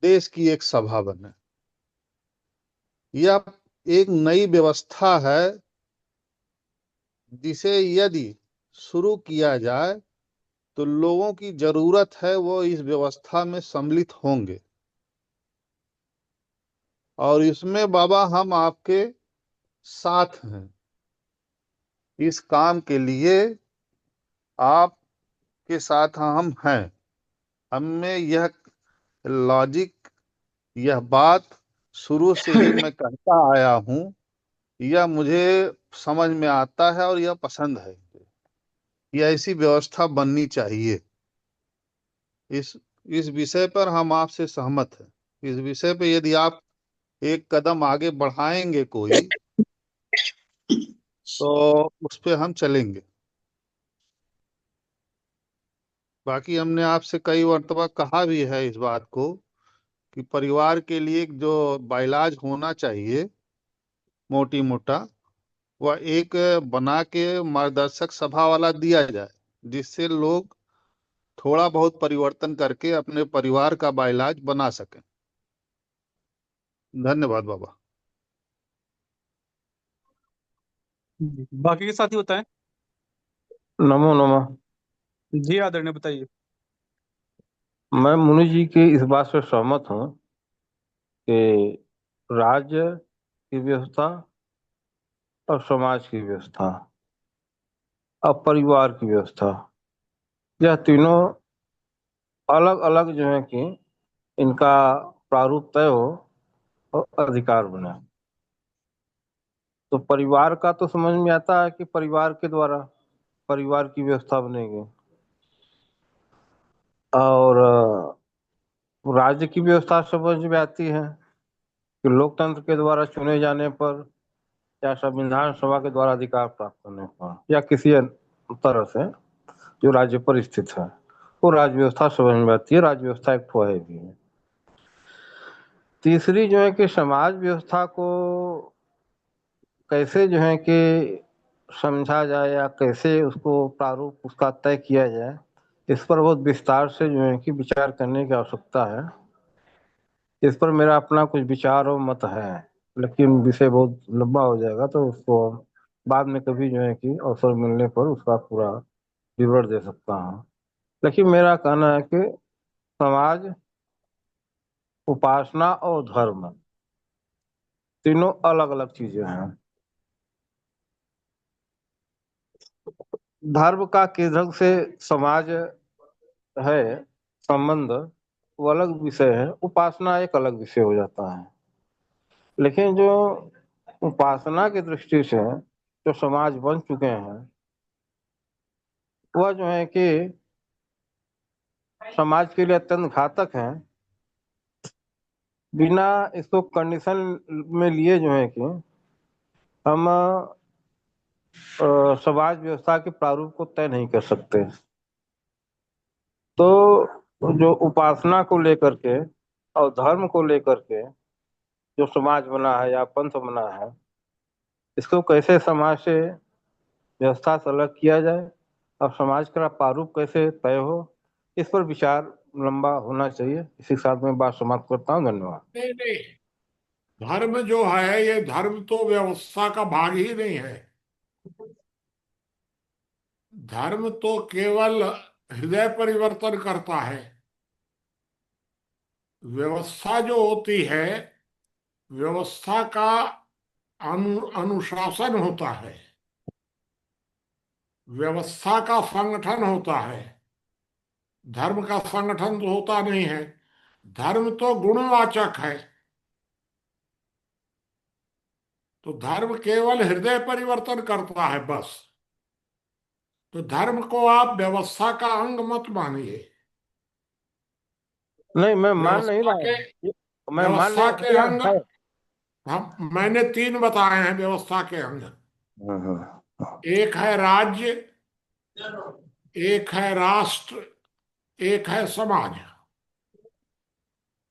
देश की एक सभा बने, यह एक नई व्यवस्था है जिसे यदि शुरू किया जाए तो लोगों की जरूरत है वो इस व्यवस्था में सम्मिलित होंगे। और इसमें बाबा हम आपके साथ हैं। इस काम के लिए आपके साथ हम हैं। हमें यह लॉजिक, यह बात शुरू से ही मैं कहता आया हूं, यह मुझे समझ में आता है और यह पसंद है कि ऐसी व्यवस्था बननी चाहिए। इस इस विषय पर हम आपसे सहमत हैं। इस विषय पे यदि आप एक कदम आगे बढ़ाएंगे कोई, तो उस पे हम चलेंगे। बाकी हमने आपसे कई मर्तबा कहा भी है इस बात को कि परिवार के लिए जो बाइलाज होना चाहिए मोटी मोटा, वह एक बना के मार्गदर्शक सभा वाला दिया जाए, जिससे लोग थोड़ा बहुत परिवर्तन करके अपने परिवार का बाइलाज बना सकें। धन्यवाद बाबा। बाकी के साथी बताएं। नमो नमः। जी आदरणीय, बताइए। मैं मुनि जी की इस बात से सहमत हूँ कि राज्य की व्यवस्था और समाज की व्यवस्था और परिवार की व्यवस्था, यह तीनों अलग अलग जो है कि इनका प्रारूप तय हो और अधिकार बने। तो परिवार का तो समझ में आता है कि परिवार के द्वारा परिवार की व्यवस्था बनेगी, और राज्य की व्यवस्था समझ में आती है कि लोकतंत्र के द्वारा चुने जाने पर या संविधान सभा के द्वारा अधिकार प्राप्त करने पर या किसी अन्य तरह से जो राज्य पर स्थित है, वो राज्य व्यवस्था समझ में आती है। राज्य व्यवस्था एक ठो है भी है। तीसरी जो है कि समाज व्यवस्था को कैसे जो है कि समझा जाए या कैसे उसको प्रारूप उसका तय किया जाए, इस पर बहुत विस्तार से जो है कि विचार करने की आवश्यकता है। इस पर मेरा अपना कुछ विचार और मत है, लेकिन विषय बहुत लंबा हो जाएगा, तो उसको बाद में कभी जो है कि अवसर मिलने पर उसका पूरा विवरण दे सकता हूँ। लेकिन मेरा कहना है कि समाज, उपासना और धर्म तीनों अलग अलग चीजें हैं। धर्म का किस ढंग से समाज है संबंध, वो अलग विषय है। उपासना एक अलग विषय हो जाता है। लेकिन जो उपासना की दृष्टि से जो समाज बन चुके हैं, वह जो है कि समाज के लिए अत्यंत घातक है। बिना इसको कंडीशन में लिए जो है कि हम समाज व्यवस्था के प्रारूप को तय नहीं कर सकते। तो जो उपासना को लेकर के और धर्म को लेकर के जो समाज बना है या पंथ बना है, इसको कैसे समाज से व्यवस्था से अलग किया जाए और समाज का प्रारूप कैसे तय हो, इस पर विचार लंबा होना चाहिए। इसी के साथ में बात समाप्त करता हूँ। धन्यवाद। नहीं नहीं, धर्म जो है ये धर्म तो व्यवस्था का भाग ही नहीं है। धर्म तो केवल हृदय परिवर्तन करता है। व्यवस्था जो होती है, व्यवस्था का अनुशासन होता है, व्यवस्था का संगठन होता है। धर्म का संगठन तो होता नहीं है। धर्म तो गुणवाचक है। तो धर्म केवल हृदय परिवर्तन करता है बस। तो धर्म को आप व्यवस्था का अंग मत मानिए। नहीं, मैं मान नहीं व्यवस्था रहा के हूँ। मैं मान नहीं व्यवस्था रहा के हूँ, अंग, है। हम मैंने तीन बताए हैं व्यवस्था के अंग। हाँ, हाँ। एक है राज्य, एक है राष्ट्र, एक है समाज।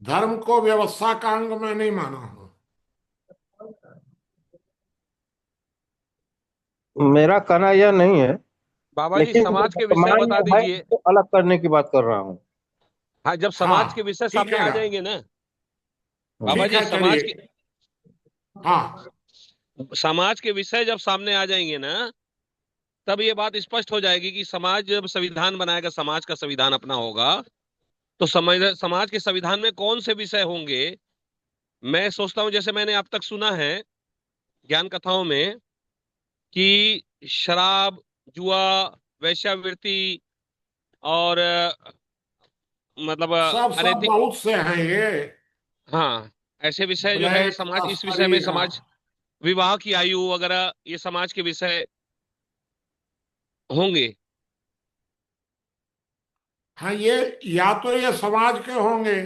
धर्म को व्यवस्था का अंग मैं नहीं माना हूं। मेरा कहना यह नहीं है, बाबा जी लेकिन जो समाज के विषय वर्तमान बता में है दीजिए। उसको अलग करने की बात कर रहा हूँ। हाँ, जब समाज के हाँ, विषय ठीक सामने है आ ना। जाएंगे ना बाबा ठीक जी, है, चलिए। हाँ, समाज के विषय जब सामने आ जाएंगे ना, तब ये बात स्पष्ट हो जाएगी कि समाज जब संविधान बनाएगा, समाज का संविधान अपना होगा, तो समाज के संविधान में कौन से विषय होंगे। मैं सोचता हूं, जैसे मैंने अब तक सुना है ज्ञान कथाओं में, कि शराब, जुआ, वेश्यावृत्ति और मतलब सब सब अनैतिक, बहुत से हैं ये। हाँ, ऐसे विषय जो है ब्लैक समाज, इस विषय तस्करी, में हाँ। समाज, विवाह की आयु वगैरह, ये समाज के विषय होंगे। हाँ, ये या तो ये समाज के होंगे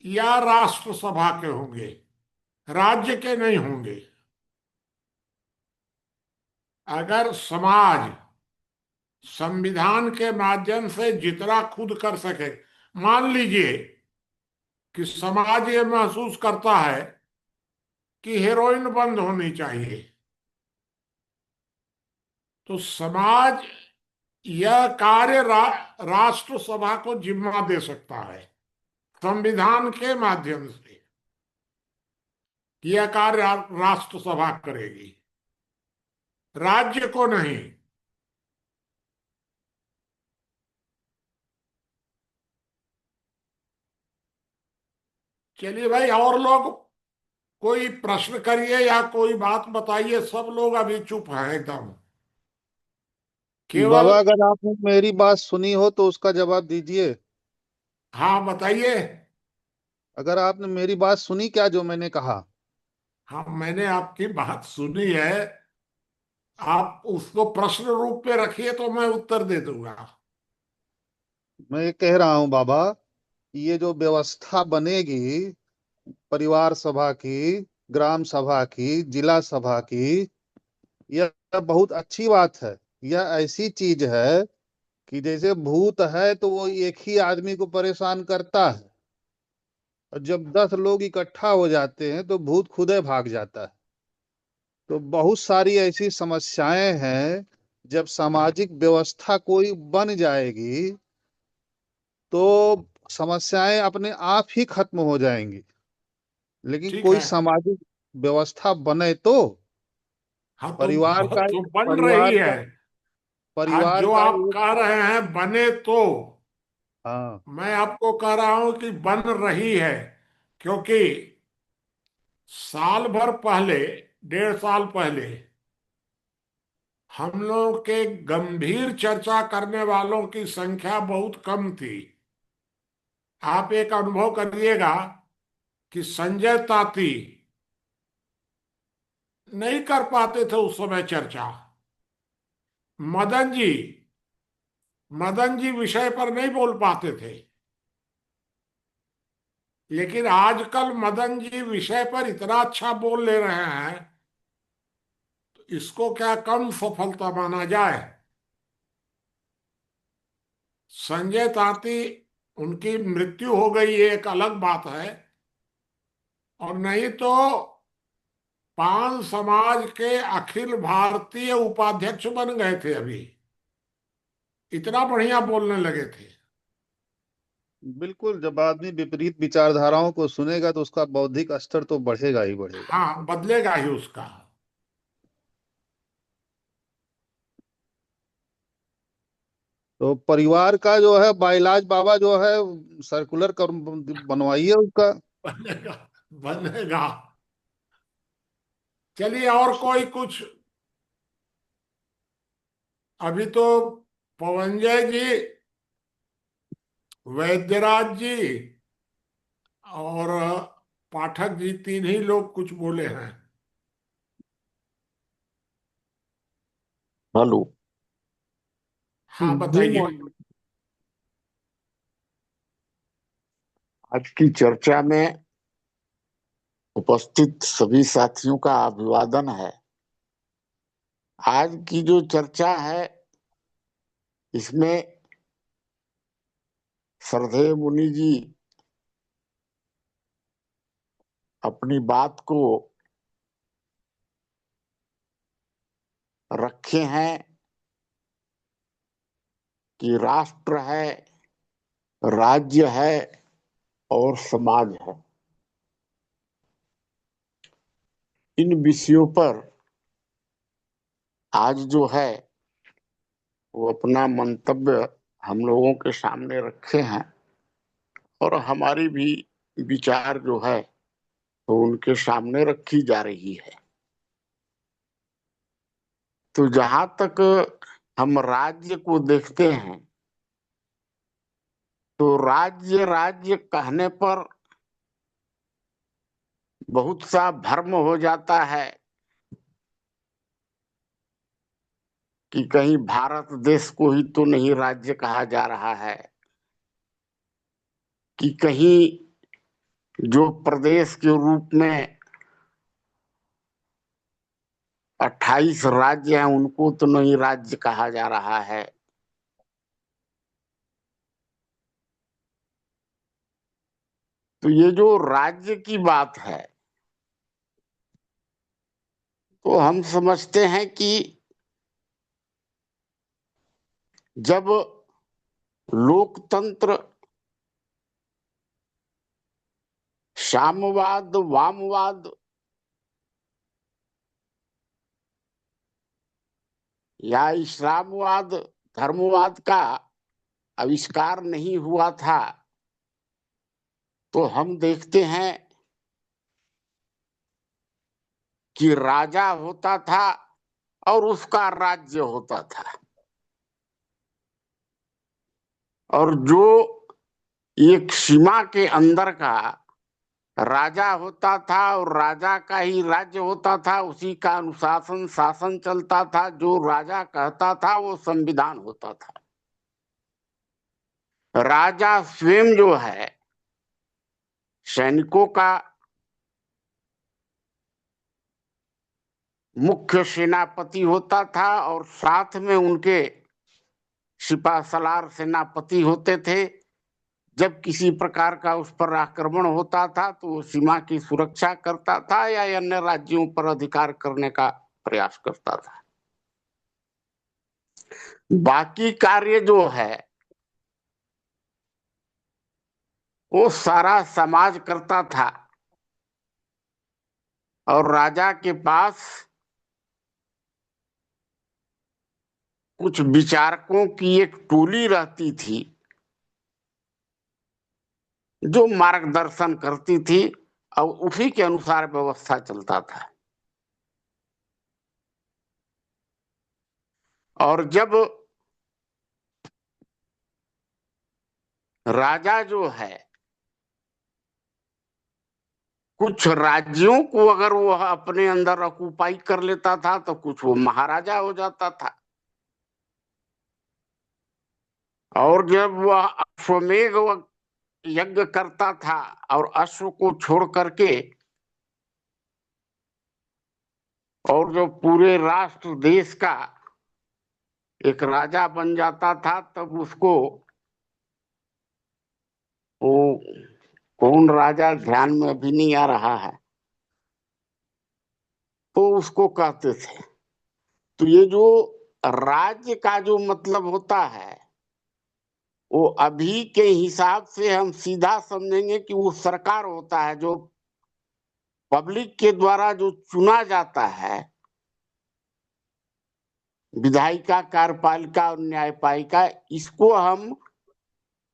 या राष्ट्र सभा के होंगे, राज्य के नहीं होंगे। अगर समाज संविधान के माध्यम से जितना खुद कर सके, मान लीजिए कि समाज ये महसूस करता है कि हेरोइन बंद होनी चाहिए, तो समाज यह कार्य राष्ट्र सभा को जिम्मा दे सकता है संविधान के माध्यम से। यह कार्य राष्ट्र सभा करेगी, राज्य को नहीं। चलिए भाई, और लोग कोई प्रश्न करिए या कोई बात बताइए। सब लोग अभी चुप हैं एकदम, केवल। बाबा, अगर आपने मेरी बात सुनी हो तो उसका जवाब दीजिए। हाँ, बताइए। अगर आपने मेरी बात सुनी क्या, जो मैंने कहा? हाँ, मैंने आपकी बात सुनी है। आप उसको प्रश्न रूप में रखिए तो मैं उत्तर दे दूंगा। मैं ये कह रहा हूँ बाबा, कि ये जो व्यवस्था बनेगी परिवार सभा की, ग्राम सभा की, जिला सभा की, यह बहुत अच्छी बात है। यह ऐसी चीज है कि जैसे भूत है तो वो एक ही आदमी को परेशान करता है, और जब 10 लोग इकट्ठा हो जाते हैं तो भूत खुद ही भाग जाता है। तो बहुत सारी ऐसी समस्याएं हैं, जब सामाजिक व्यवस्था कोई बन जाएगी तो समस्याएं अपने आप ही खत्म हो जाएंगी। लेकिन ठीक कोई है। सामाजिक व्यवस्था बने तो हाँ, परिवार का तो बन रही परिवार है। का आज परिवार जो का आप कह एक। रहे हैं बने तो, हाँ। मैं आपको कह रहा हूं कि बन रही है। क्योंकि साल भर पहले, 1.5 साल पहले, हम लोग के गंभीर चर्चा करने वालों की संख्या बहुत कम थी। आप एक अनुभव करिएगा कि संजय ताती नहीं कर पाते थे उस समय चर्चा। मदन जी मदन जी विषय पर नहीं बोल पाते थे। लेकिन आजकल मदन जी विषय पर इतना अच्छा बोल ले रहे हैं, तो इसको क्या कम सफलता माना जाए। संजय ताती, उनकी मृत्यु हो गई, ये एक अलग बात है। और नहीं तो पान समाज के अखिल भारतीय उपाध्यक्ष बन गए थे अभी। इतना बढ़िया बोलने लगे थे। बिल्कुल, जब आदमी विपरीत विचारधाराओं को सुनेगा तो उसका बौद्धिक स्तर तो बढ़ेगा ही बढ़ेगा। हाँ, बदलेगा ही उसका। तो परिवार का जो है बाइलाज बाबा जो है, सर्कुलर कर बनवाइए उसका। बनेगा, बनेगा। चलिए, और कोई कुछ? अभी तो पवनजय जी, वैद्यराज जी और पाठक जी, तीन ही लोग कुछ बोले हैं। हेलो। हाँ, जी बताइए। महोदय। आज की चर्चा में उपस्थित सभी साथियों का अभिवादन है। आज की जो चर्चा है इसमें श्रद्धेय मुनि जी अपनी बात को रखे हैं कि राष्ट्र है, राज्य है और समाज है। इन विषयों पर आज जो है वो अपना मंतव्य हम लोगों के सामने रखे हैं और हमारी भी विचार जो है तो उनके सामने रखी जा रही है। तो जहां तक हम राज्य को देखते हैं तो राज्य राज्य कहने पर बहुत सा भ्रम हो जाता है कि कहीं भारत देश को ही तो नहीं राज्य कहा जा रहा है, कि कहीं जो प्रदेश के रूप में 28 राज्य हैं उनको तो नहीं राज्य कहा जा रहा है। तो ये जो राज्य की बात है तो हम समझते हैं कि जब लोकतंत्र साम्यवाद वामवाद या इस्लामवाद धर्मवाद का आविष्कार नहीं हुआ था तो हम देखते हैं कि राजा होता था और उसका राज्य होता था, और जो एक सीमा के अंदर का राजा होता था और राजा का ही राज्य होता था, उसी का अनुशासन शासन चलता था, जो राजा कहता था वो संविधान होता था। राजा स्वयं जो है सैनिकों का मुख्य सेनापति होता था और साथ में उनके सिपा सलार सेनापति होते थे। जब किसी प्रकार का उस पर आक्रमण होता था तो वो सीमा की सुरक्षा करता था या अन्य राज्यों पर अधिकार करने का प्रयास करता था। बाकी कार्य जो है वो सारा समाज करता था और राजा के पास कुछ विचारकों की एक टोली रहती थी जो मार्गदर्शन करती थी और उसी के अनुसार व्यवस्था चलता था। और जब राजा जो है कुछ राज्यों को अगर वो अपने अंदर ऑक्युपाई कर लेता था तो कुछ वो महाराजा हो जाता था, और जब वह अश्वमेध यज्ञ करता था और अश्व को छोड़ करके और जो पूरे राष्ट्र देश का एक राजा बन जाता था तब उसको वो कौन राजा ध्यान में अभी नहीं आ रहा है तो उसको कहते थे। तो ये जो राज्य का जो मतलब होता है वो अभी के हिसाब से हम सीधा समझेंगे कि वो सरकार होता है जो पब्लिक के द्वारा जो चुना जाता है, विधायिका कार्यपालिका और न्यायपालिका, इसको हम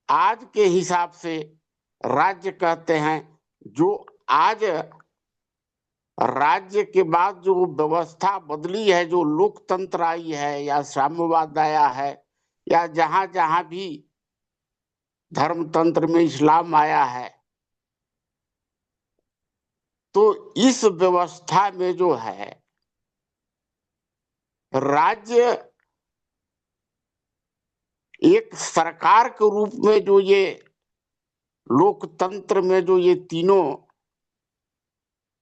आज के हिसाब से राज्य कहते हैं। जो आज राज्य के बाद जो व्यवस्था बदली है, जो लोकतंत्र आई है या साम्यवाद आया है या जहां जहां भी धर्मतंत्र में इस्लाम आया है, तो इस व्यवस्था में जो है राज्य एक सरकार के रूप में जो ये लोकतंत्र में जो ये तीनों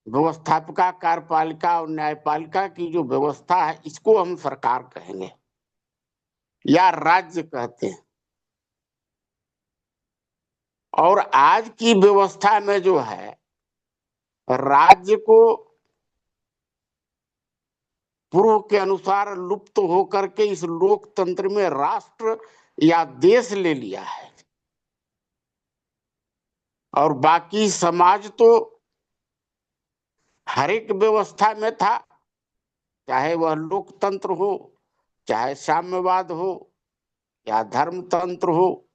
व्यवस्थापिका, कार्यपालिका और न्यायपालिका की जो व्यवस्था है, इसको हम सरकार कहेंगे या राज्य कहते हैं। और आज की व्यवस्था में जो है, राज्य को पूर्व के अनुसार लुप्त होकर के इस लोकतंत्र में राष्ट्र या देश ले लिया है, और बाकी समाज तो हर एक व्यवस्था में था, चाहे वह लोकतंत्र हो, चाहे साम्यवाद हो, या धर्मतंत्र हो,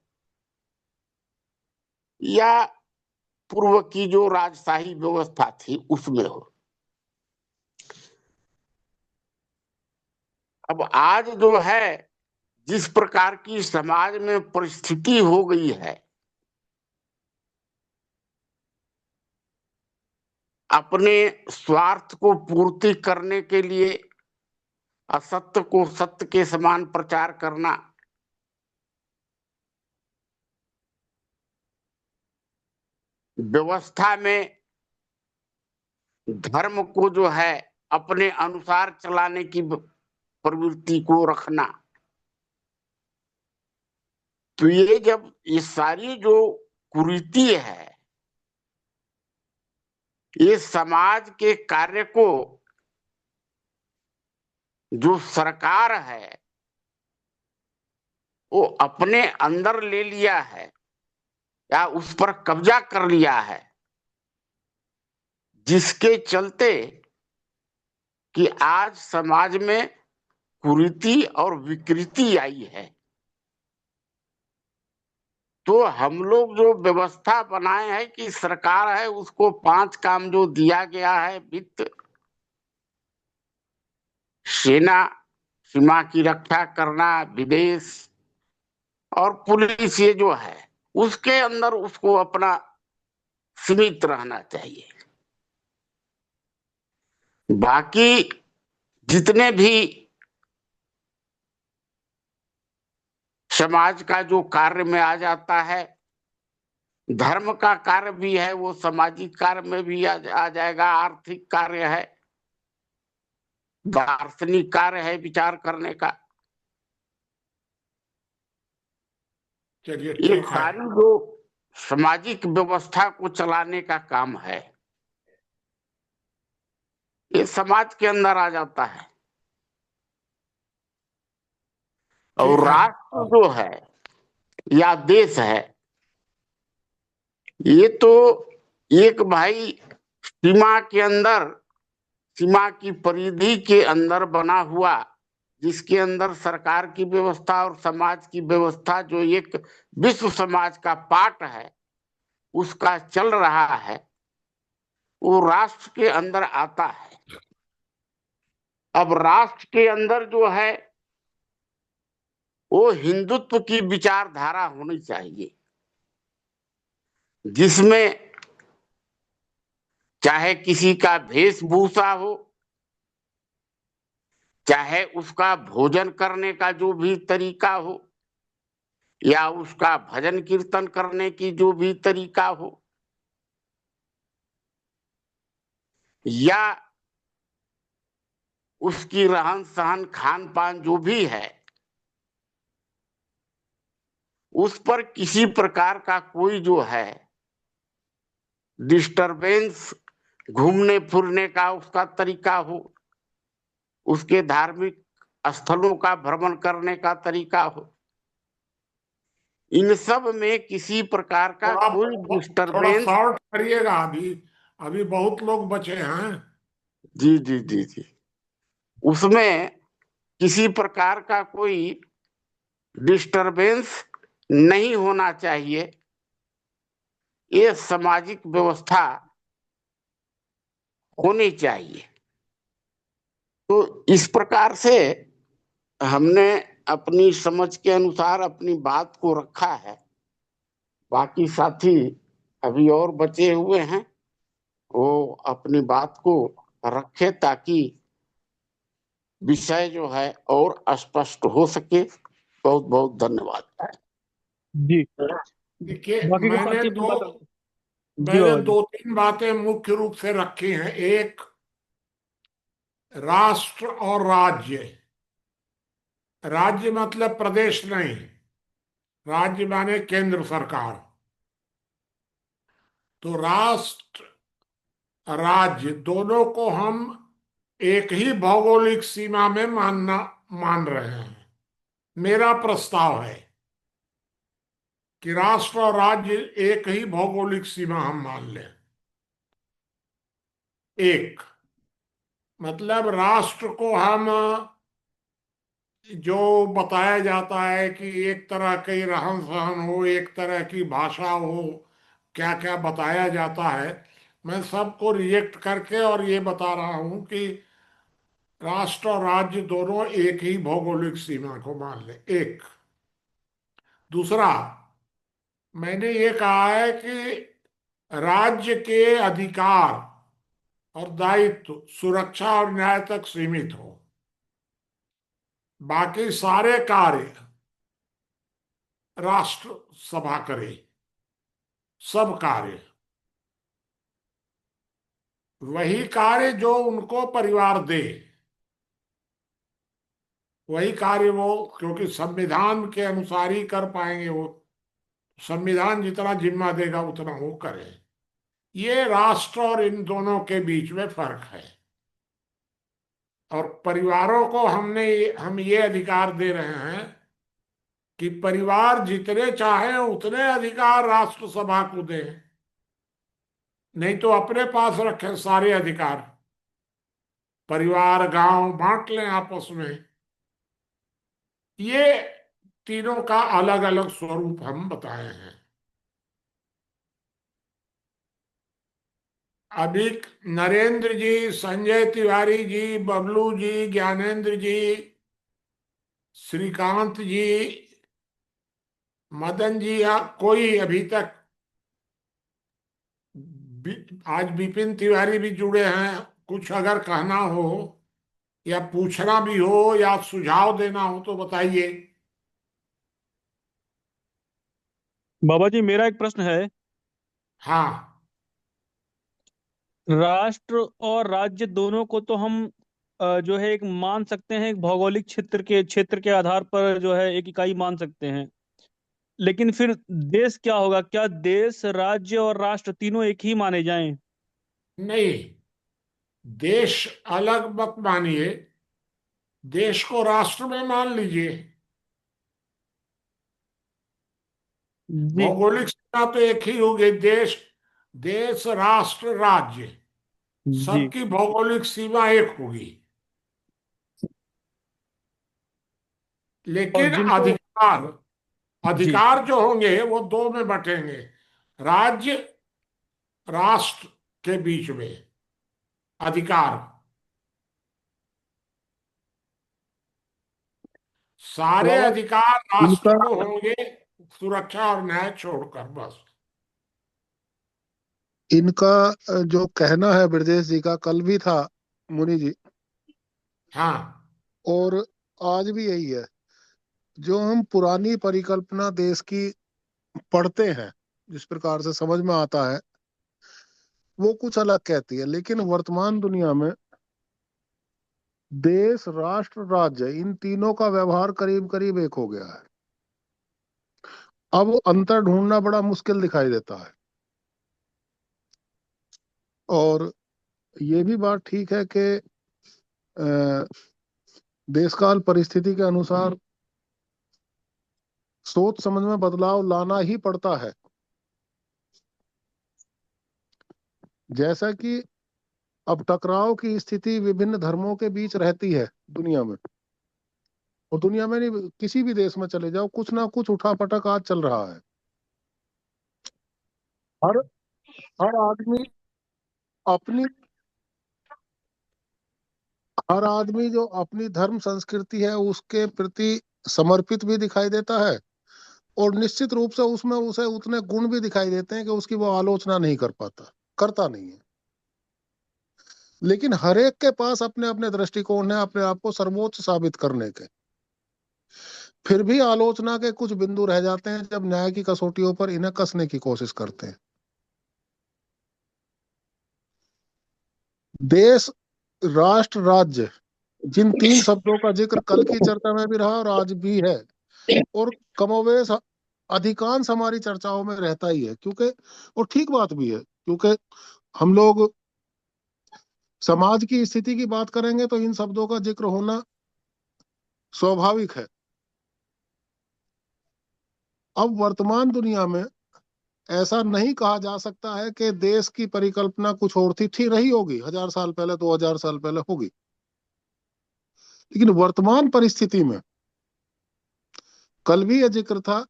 या पूर्व की जो राजशाही व्यवस्था थी उसमें हो। अब आज जो है, जिस प्रकार की समाज में परिस्थिति हो गई है, अपने स्वार्थ को पूर्ति करने के लिए असत्य को सत्य के समान प्रचार करना, व्यवस्था में धर्म को जो है अपने अनुसार चलाने की प्रवृत्ति को रखना, तो ये जब ये सारी जो कुरीति है, ये समाज के कार्य को जो सरकार है वो अपने अंदर ले लिया है या उस पर कब्जा कर लिया है, जिसके चलते कि आज समाज में कुरीति और विकृति आई है। तो हम लोग जो व्यवस्था बनाए हैं कि सरकार है, उसको 5 काम जो दिया गया है, वित्त, सेना, सीमा की रक्षा करना, विदेश और पुलिस, ये जो है उसके अंदर उसको अपना सीमित रहना चाहिए। बाकी जितने भी समाज का जो कार्य में आ जाता है, धर्म का कार्य भी है, वो सामाजिक कार्य में भी आ जाएगा, आर्थिक कार्य है, दार्शनिक कार्य है विचार करने का। चलिए ये ठीक है। सारी जो सामाजिक व्यवस्था को चलाने का काम है, ये समाज के अंदर आ जाता है। और ठीक है। राष्ट्र जो है या देश है, ये तो एक भाई सीमा के अंदर, सीमा की परिधि के अंदर बना हुआ, जिसके अंदर सरकार की व्यवस्था और समाज की व्यवस्था जो एक विश्व समाज का पार्ट है उसका चल रहा है, वो राष्ट्र के अंदर आता है। अब राष्ट्र के अंदर जो है वो हिंदुत्व की विचारधारा होनी चाहिए, जिसमें चाहे किसी का वेशभूषा हो, चाहे उसका भोजन करने का जो भी तरीका हो, या उसका भजन कीर्तन करने की जो भी तरीका हो, या उसकी रहन सहन खान पान जो भी है, उस पर किसी प्रकार का कोई जो है डिस्टरबेंस, घूमने फिरने का उसका तरीका हो, उसके धार्मिक स्थलों का भ्रमण करने का तरीका हो, इन सब में किसी प्रकार का कोई थोड़ा डिस्टरबेंस। शॉर्ट करिएगा, अभी अभी बहुत लोग बचे हैं। जी जी जी जी, उसमें किसी प्रकार का कोई डिस्टरबेंस नहीं होना चाहिए। ये सामाजिक व्यवस्था होनी चाहिए। तो इस प्रकार से हमने अपनी समझ के अनुसार अपनी बात को रखा है। बाकी साथी अभी और बचे हुए हैं, वो अपनी बात को रखे ताकि विषय जो है और स्पष्ट हो सके। बहुत बहुत धन्यवाद। जी देखिए, बाकी का बातचीत में बात करते हैं। जी मैंने बाबा जी। दो तीन बातें मुख्य रूप से रखी हैं। एक, राष्ट्र और राज्य। राज्य मतलब प्रदेश नहीं, राज्य माने केंद्र सरकार। तो राष्ट्र राज्य दोनों को हम एक ही भौगोलिक सीमा में मान रहे हैं। मेरा प्रस्ताव है कि राष्ट्र और राज्य एक ही भौगोलिक सीमा हम मान लें। एक मतलब राष्ट्र को हम, जो बताया जाता है कि एक तरह की रहन सहन हो, एक तरह की भाषा हो, क्या क्या बताया जाता है, मैं सबको रिजेक्ट करके और ये बता रहा हूं कि राष्ट्र और राज्य दोनों एक ही भौगोलिक सीमा को मान ले। एक। दूसरा, मैंने ये कहा है कि राज्य के अधिकार और दायित्व सुरक्षा और न्याय तक सीमित हो, बाकी सारे कार्य राष्ट्र सभा करे। सब कार्य, वही कार्य जो उनको परिवार दे, वही कार्य वो, क्योंकि संविधान के अनुसार ही कर पाएंगे वो। संविधान जितना जिम्मा देगा उतना वो करे। ये राष्ट्र और इन दोनों के बीच में फर्क है। और परिवारों को हम ये अधिकार दे रहे हैं कि परिवार जितने चाहे उतने अधिकार राष्ट्र सभा को दे, नहीं तो अपने पास रखें सारे अधिकार। परिवार गांव बांट लें आपस में। ये तीनों का अलग अलग स्वरूप हम बताए हैं। अभी नरेंद्र जी, संजय तिवारी जी, बबलू जी, ज्ञानेंद्र जी, श्रीकांत जी, मदन जी, या कोई अभी तक आज विपिन तिवारी भी जुड़े हैं। कुछ अगर कहना हो या पूछना भी हो या सुझाव देना हो तो बताइए। बाबा जी, मेरा एक प्रश्न है। हाँ। राष्ट्र और राज्य दोनों को तो हम जो है एक मान सकते हैं, एक भौगोलिक क्षेत्र के आधार पर जो है एक इकाई मान सकते हैं। लेकिन फिर देश क्या होगा? क्या देश, राज्य और राष्ट्र तीनों एक ही माने जाएं? नहीं, देश अलग मत मानिए, देश को राष्ट्र में मान लीजिए। जी। भौगोलिक सीमा तो एक ही होगी। देश, देश, राष्ट्र, राज्य, जी। सबकी भौगोलिक सीमा एक होगी। और लेकिन जिनको अधिकार, जी। अधिकार जो होंगे वो दो में बटेंगे। राज्य राष्ट्र के बीच में अधिकार, सारे बाबा अधिकार राष्ट्र इनका को होंगे, सुरक्षा और न्याय छोड़कर, बस। इनका जो कहना है ब्रजेश जी का कल भी था मुनि जी, हाँ। और आज भी यही है। जो हम पुरानी परिकल्पना देश की पढ़ते हैं, जिस प्रकार से समझ में आता है, वो कुछ अलग कहती है। लेकिन वर्तमान दुनिया में देश, राष्ट्र, राज्य, इन तीनों का व्यवहार करीब करीब एक हो गया है। अब अंतर ढूंढना बड़ा मुश्किल दिखाई देता है। और ये भी बात ठीक है कि देशकाल परिस्थिति के अनुसार सोच समझ में बदलाव लाना ही पड़ता है। जैसा कि अब टकराव की स्थिति विभिन्न धर्मों के बीच रहती है दुनिया में, और दुनिया में नहीं, किसी भी देश में चले जाओ, कुछ ना कुछ उठापटक आज चल रहा है। हर हर आदमी अपनी हर आदमी जो अपनी धर्म संस्कृति है उसके प्रति समर्पित भी दिखाई देता है, और निश्चित रूप से उसमें उसे उतने गुण भी दिखाई देते हैं कि उसकी वो आलोचना नहीं करता नहीं है। लेकिन हर एक के पास अपने अपने दृष्टिकोण है अपने आप को सर्वोच्च साबित करने के। फिर भी आलोचना के कुछ बिंदु रह जाते हैं जब न्याय की कसौटियों पर इन्हें कसने की कोशिश करते हैं। देश, राष्ट्र, राज्य, जिन तीन शब्दों का जिक्र कल की चर्चा में भी रहा और आज भी है, और कमोवेश अधिकांश हमारी चर्चाओं में रहता ही है, क्योंकि और ठीक बात भी है, क्योंकि हम लोग समाज की स्थिति की बात करेंगे तो इन शब्दों का जिक्र होना स्वाभाविक है। अब वर्तमान दुनिया में ऐसा नहीं कहा जा सकता है कि देश की परिकल्पना कुछ और थी, ठीक रही होगी 1000 साल पहले, 2000 साल पहले होगी, लेकिन वर्तमान परिस्थिति में कल भी यह जिक्र था,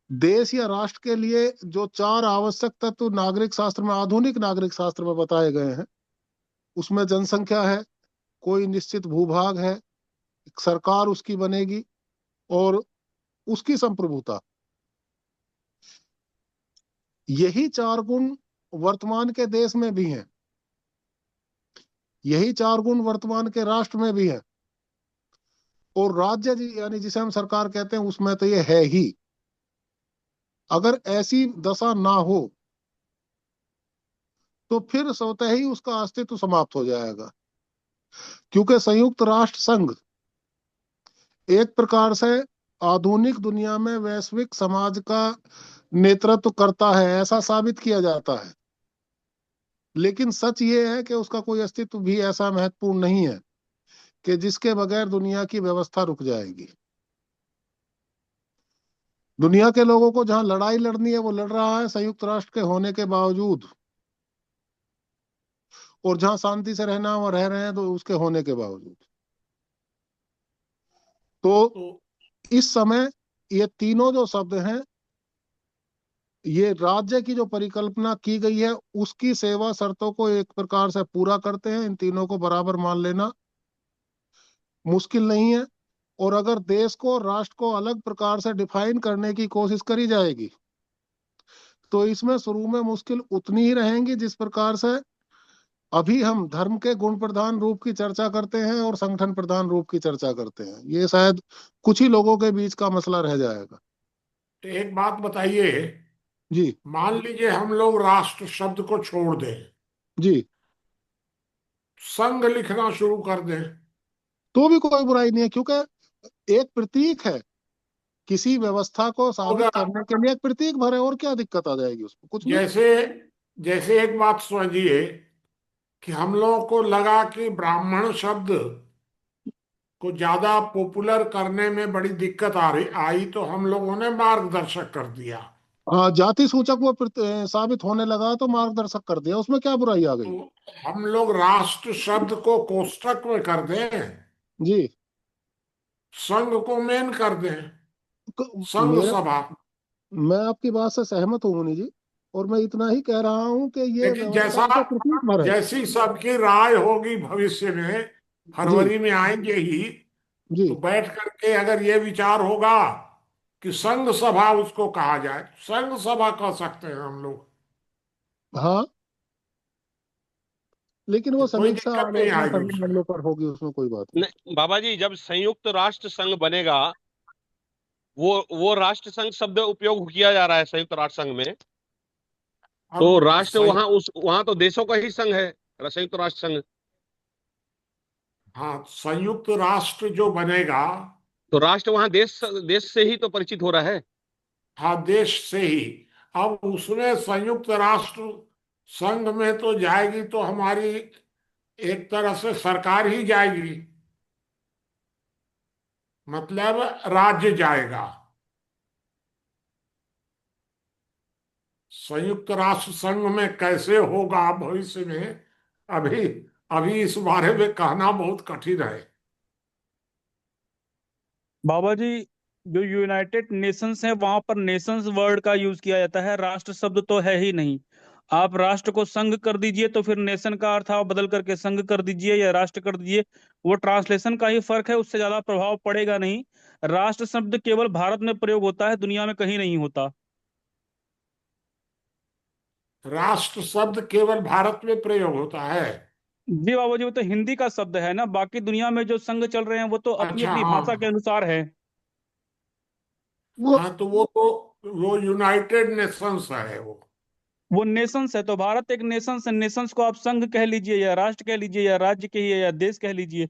देश या राष्ट्र के लिए जो 4 आवश्यक तत्व नागरिक शास्त्र में, आधुनिक नागरिक शास्त्र में बताए गए हैं, उसमें जनसंख्या है, कोई निश्चित भूभाग है, सरकार उसकी बनेगी और उसकी संप्रभुता। यही 4 गुण वर्तमान के देश में भी हैं, यही 4 गुण वर्तमान के राष्ट्र में भी हैं, और राज्य यानी जिसे हम सरकार कहते हैं उसमें तो ये है ही। अगर ऐसी दशा ना हो तो फिर स्वतः ही उसका अस्तित्व समाप्त हो जाएगा, क्योंकि संयुक्त राष्ट्र संघ एक प्रकार से आधुनिक दुनिया में वैश्विक समाज का नेतृत्व करता है, ऐसा साबित किया जाता है, लेकिन सच ये है कि उसका कोई अस्तित्व भी ऐसा महत्वपूर्ण नहीं है कि जिसके बगैर दुनिया की व्यवस्था रुक जाएगी। दुनिया के लोगों को जहां लड़ाई लड़नी है वो लड़ रहा है संयुक्त राष्ट्र के होने के बावजूद, और जहां शांति से रहना वहां रह रहे हैं तो उसके होने के बावजूद। तो इस समय ये तीनों जो शब्द हैं, ये राज्य की जो परिकल्पना की गई है उसकी सेवा शर्तों को एक प्रकार से पूरा करते हैं। इन तीनों को बराबर मान लेना मुश्किल नहीं है, और अगर देश को, राष्ट्र को अलग प्रकार से डिफाइन करने की कोशिश करी जाएगी तो इसमें शुरू में मुश्किल उतनी ही रहेंगी जिस प्रकार से अभी हम धर्म के गुण प्रधान रूप की चर्चा करते हैं और संगठन प्रधान रूप की चर्चा करते हैं। ये शायद कुछ ही लोगों के बीच का मसला रह जाएगा। तो एक बात बताइए, जी मान लीजिए हम लोग राष्ट्र शब्द को छोड़ दें, जी, संघ लिखना शुरू कर दें, तो भी कोई बुराई नहीं है, क्योंकि एक प्रतीक है, किसी व्यवस्था को साबित अगर करने के लिए एक प्रतीक भरे, और क्या दिक्कत आ जाएगी उसमें, कुछ नहीं। जैसे जैसे एक बात समझिए कि हम लोगों को लगा कि ब्राह्मण शब्द को ज्यादा पॉपुलर करने में बड़ी दिक्कत आ रही आई, तो हम लोगों ने मार्गदर्शक कर दिया। हाँ, जाति सूचक वो साबित होने लगा तो मार्गदर्शक कर दिया, उसमें क्या बुराई आ गई। तो हम लोग राष्ट्र शब्द को कोष्टक में कर दें, जी, संघ को मेन कर दें, तो संघ मेरा, सभा। मैं आपकी बात से सहमत हूँ मुनि जी, और मैं इतना ही कह रहा हूँ कि ये लेकिन व्यवस्था जैसा के प्रतीक भर है। जैसी सबकी राय होगी भविष्य में, जी फरवरी में आएंगे ही, जी, तो बैठ करके अगर ये विचार होगा कि संघ सभा उसको कहा जाए, संघ सभा कह सकते हैं हम लोग, हाँ, लेकिन वो तो कोई समीक्षा दिक्कत नहीं आलोचना आएगी सभी उसमें। मामलों पर होगी, उसमें कोई बात नहीं। नहीं बाबा जी, जब संयुक्त राष्ट्र संघ बनेगा, वो राष्ट्र संघ शब्द उपयोग किया जा रहा है संयुक्त राष्ट्र संघ में, तो अब राष्ट्र वहां तो देशों का ही संघ है, संयुक्त राष्ट्र संघ। हाँ, संयुक्त राष्ट्र जो बनेगा, तो राष्ट्र वहां देश देश से ही तो परिचित हो रहा है। हाँ, देश से ही। अब उसमें संयुक्त राष्ट्र संघ में तो जाएगी तो हमारी एक तरह से सरकार ही जाएगी, मतलब राज्य जाएगा। संयुक्त राष्ट्र संघ में कैसे होगा भविष्य में, अभी अभी इस बारे में कहना बहुत कठिन है। बाबा जी, जो यूनाइटेड नेशंस है वहां पर नेशंस वर्ड का यूज किया जाता है, राष्ट्र शब्द तो है ही नहीं। आप राष्ट्र को संघ कर दीजिए तो फिर नेशन का अर्थ आप बदल करके संघ कर दीजिए या राष्ट्र कर दीजिए, वो ट्रांसलेशन का ही फर्क है, उससे ज्यादा प्रभाव पड़ेगा नहीं। राष्ट्र शब्द केवल भारत में प्रयोग होता है, दुनिया में कहीं नहीं होता। राष्ट्र शब्द केवल भारत में प्रयोग होता है। जी बाबू जी, वो तो हिंदी का शब्द है ना, बाकी दुनिया में जो संघ चल रहे हैं वो तो अपनी अच्छा अपनी भाषा के हाँ। अनुसार है। हाँ तो वो यूनाइटेड नेशंस है वो। वो नेशंस है, तो भारत एक नेशंस है। नेशंस को आप संघ कह लीजिए या राष्ट्र कह लीजिए या राज्य कहिए या देश कह लीजिए।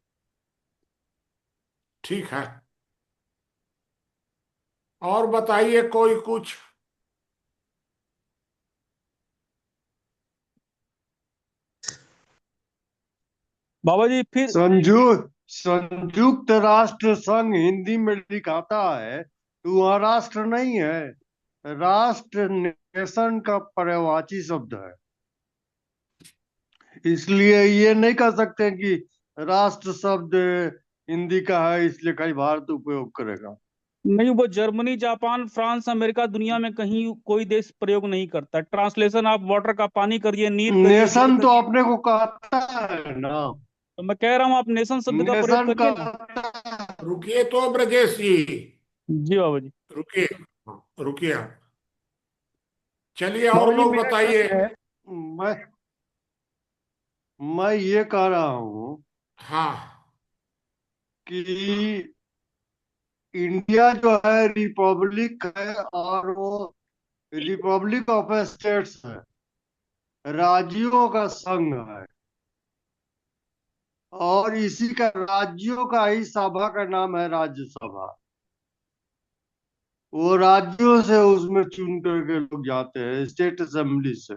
ठीक है। और बताइए कोई कुछ। बाबा जी फिर संयुक्त राष्ट्र संघ हिंदी में लिखाता है तो वह राष्ट्र नहीं है। राष्ट्र नेशन का पर्यायवाची शब्द है, इसलिए ये नहीं कह सकते कि राष्ट्र शब्द हिंदी का है इसलिए कहीं भारत उपयोग करेगा। नहीं, वो जर्मनी, जापान, फ्रांस, अमेरिका दुनिया में कहीं कोई देश प्रयोग नहीं करता। ट्रांसलेशन आप वाटर का पानी करिए, नीर करिए, जल नेशन तो करिए। अपने को कहता है ना। तो मैं कह रहा हूँ आप नेशन शब्द का प्रयोग नेशन करिए ना। कहता है। रुकिए तो ब्रजेश जी, जी बाबा जी। रुकिए। हाँ, रुकिए आप। चलिए बाबा और जी लोग मेरा बताइए। प्रश्न है। मैं मैं ये कह रहा हूँ हाँ। कि इंडिया जो है रिपब्लिक है और वो रिपब्लिक ऑफ स्टेट्स है, राज्यों का संघ है। और इसी का राज्यों का ही सभा का नाम है राज्यसभा। वो राज्यों से उसमें चुन करके लोग जाते हैं स्टेट असेंबली से।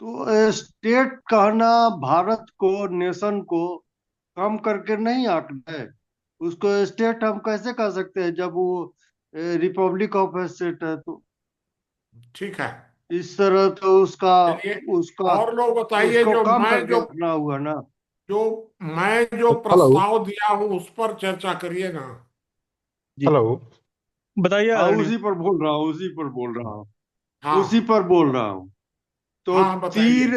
तो स्टेट कहना भारत को, नेशन को कम करके नहीं आंकना है। उसको स्टेट हम कैसे कह सकते हैं जब वो रिपब्लिक ऑफ स्टेट है। तो ठीक है। इस तरह तो उसका चलिए उसका और लोग बताइए। उसको कम करके रखना हुआ ना। जो मैं हेलो। प्रस्ताव दिया हूं उस पर चर्चा करिए ना। जी हेलो। बताइए हाँ, आदरणीय। उसी पर बोल रहा हूँ, उसी पर बोल रहा हूँ, उसी हाँ। पर बोल रहा हूँ। तो हाँ बताइए।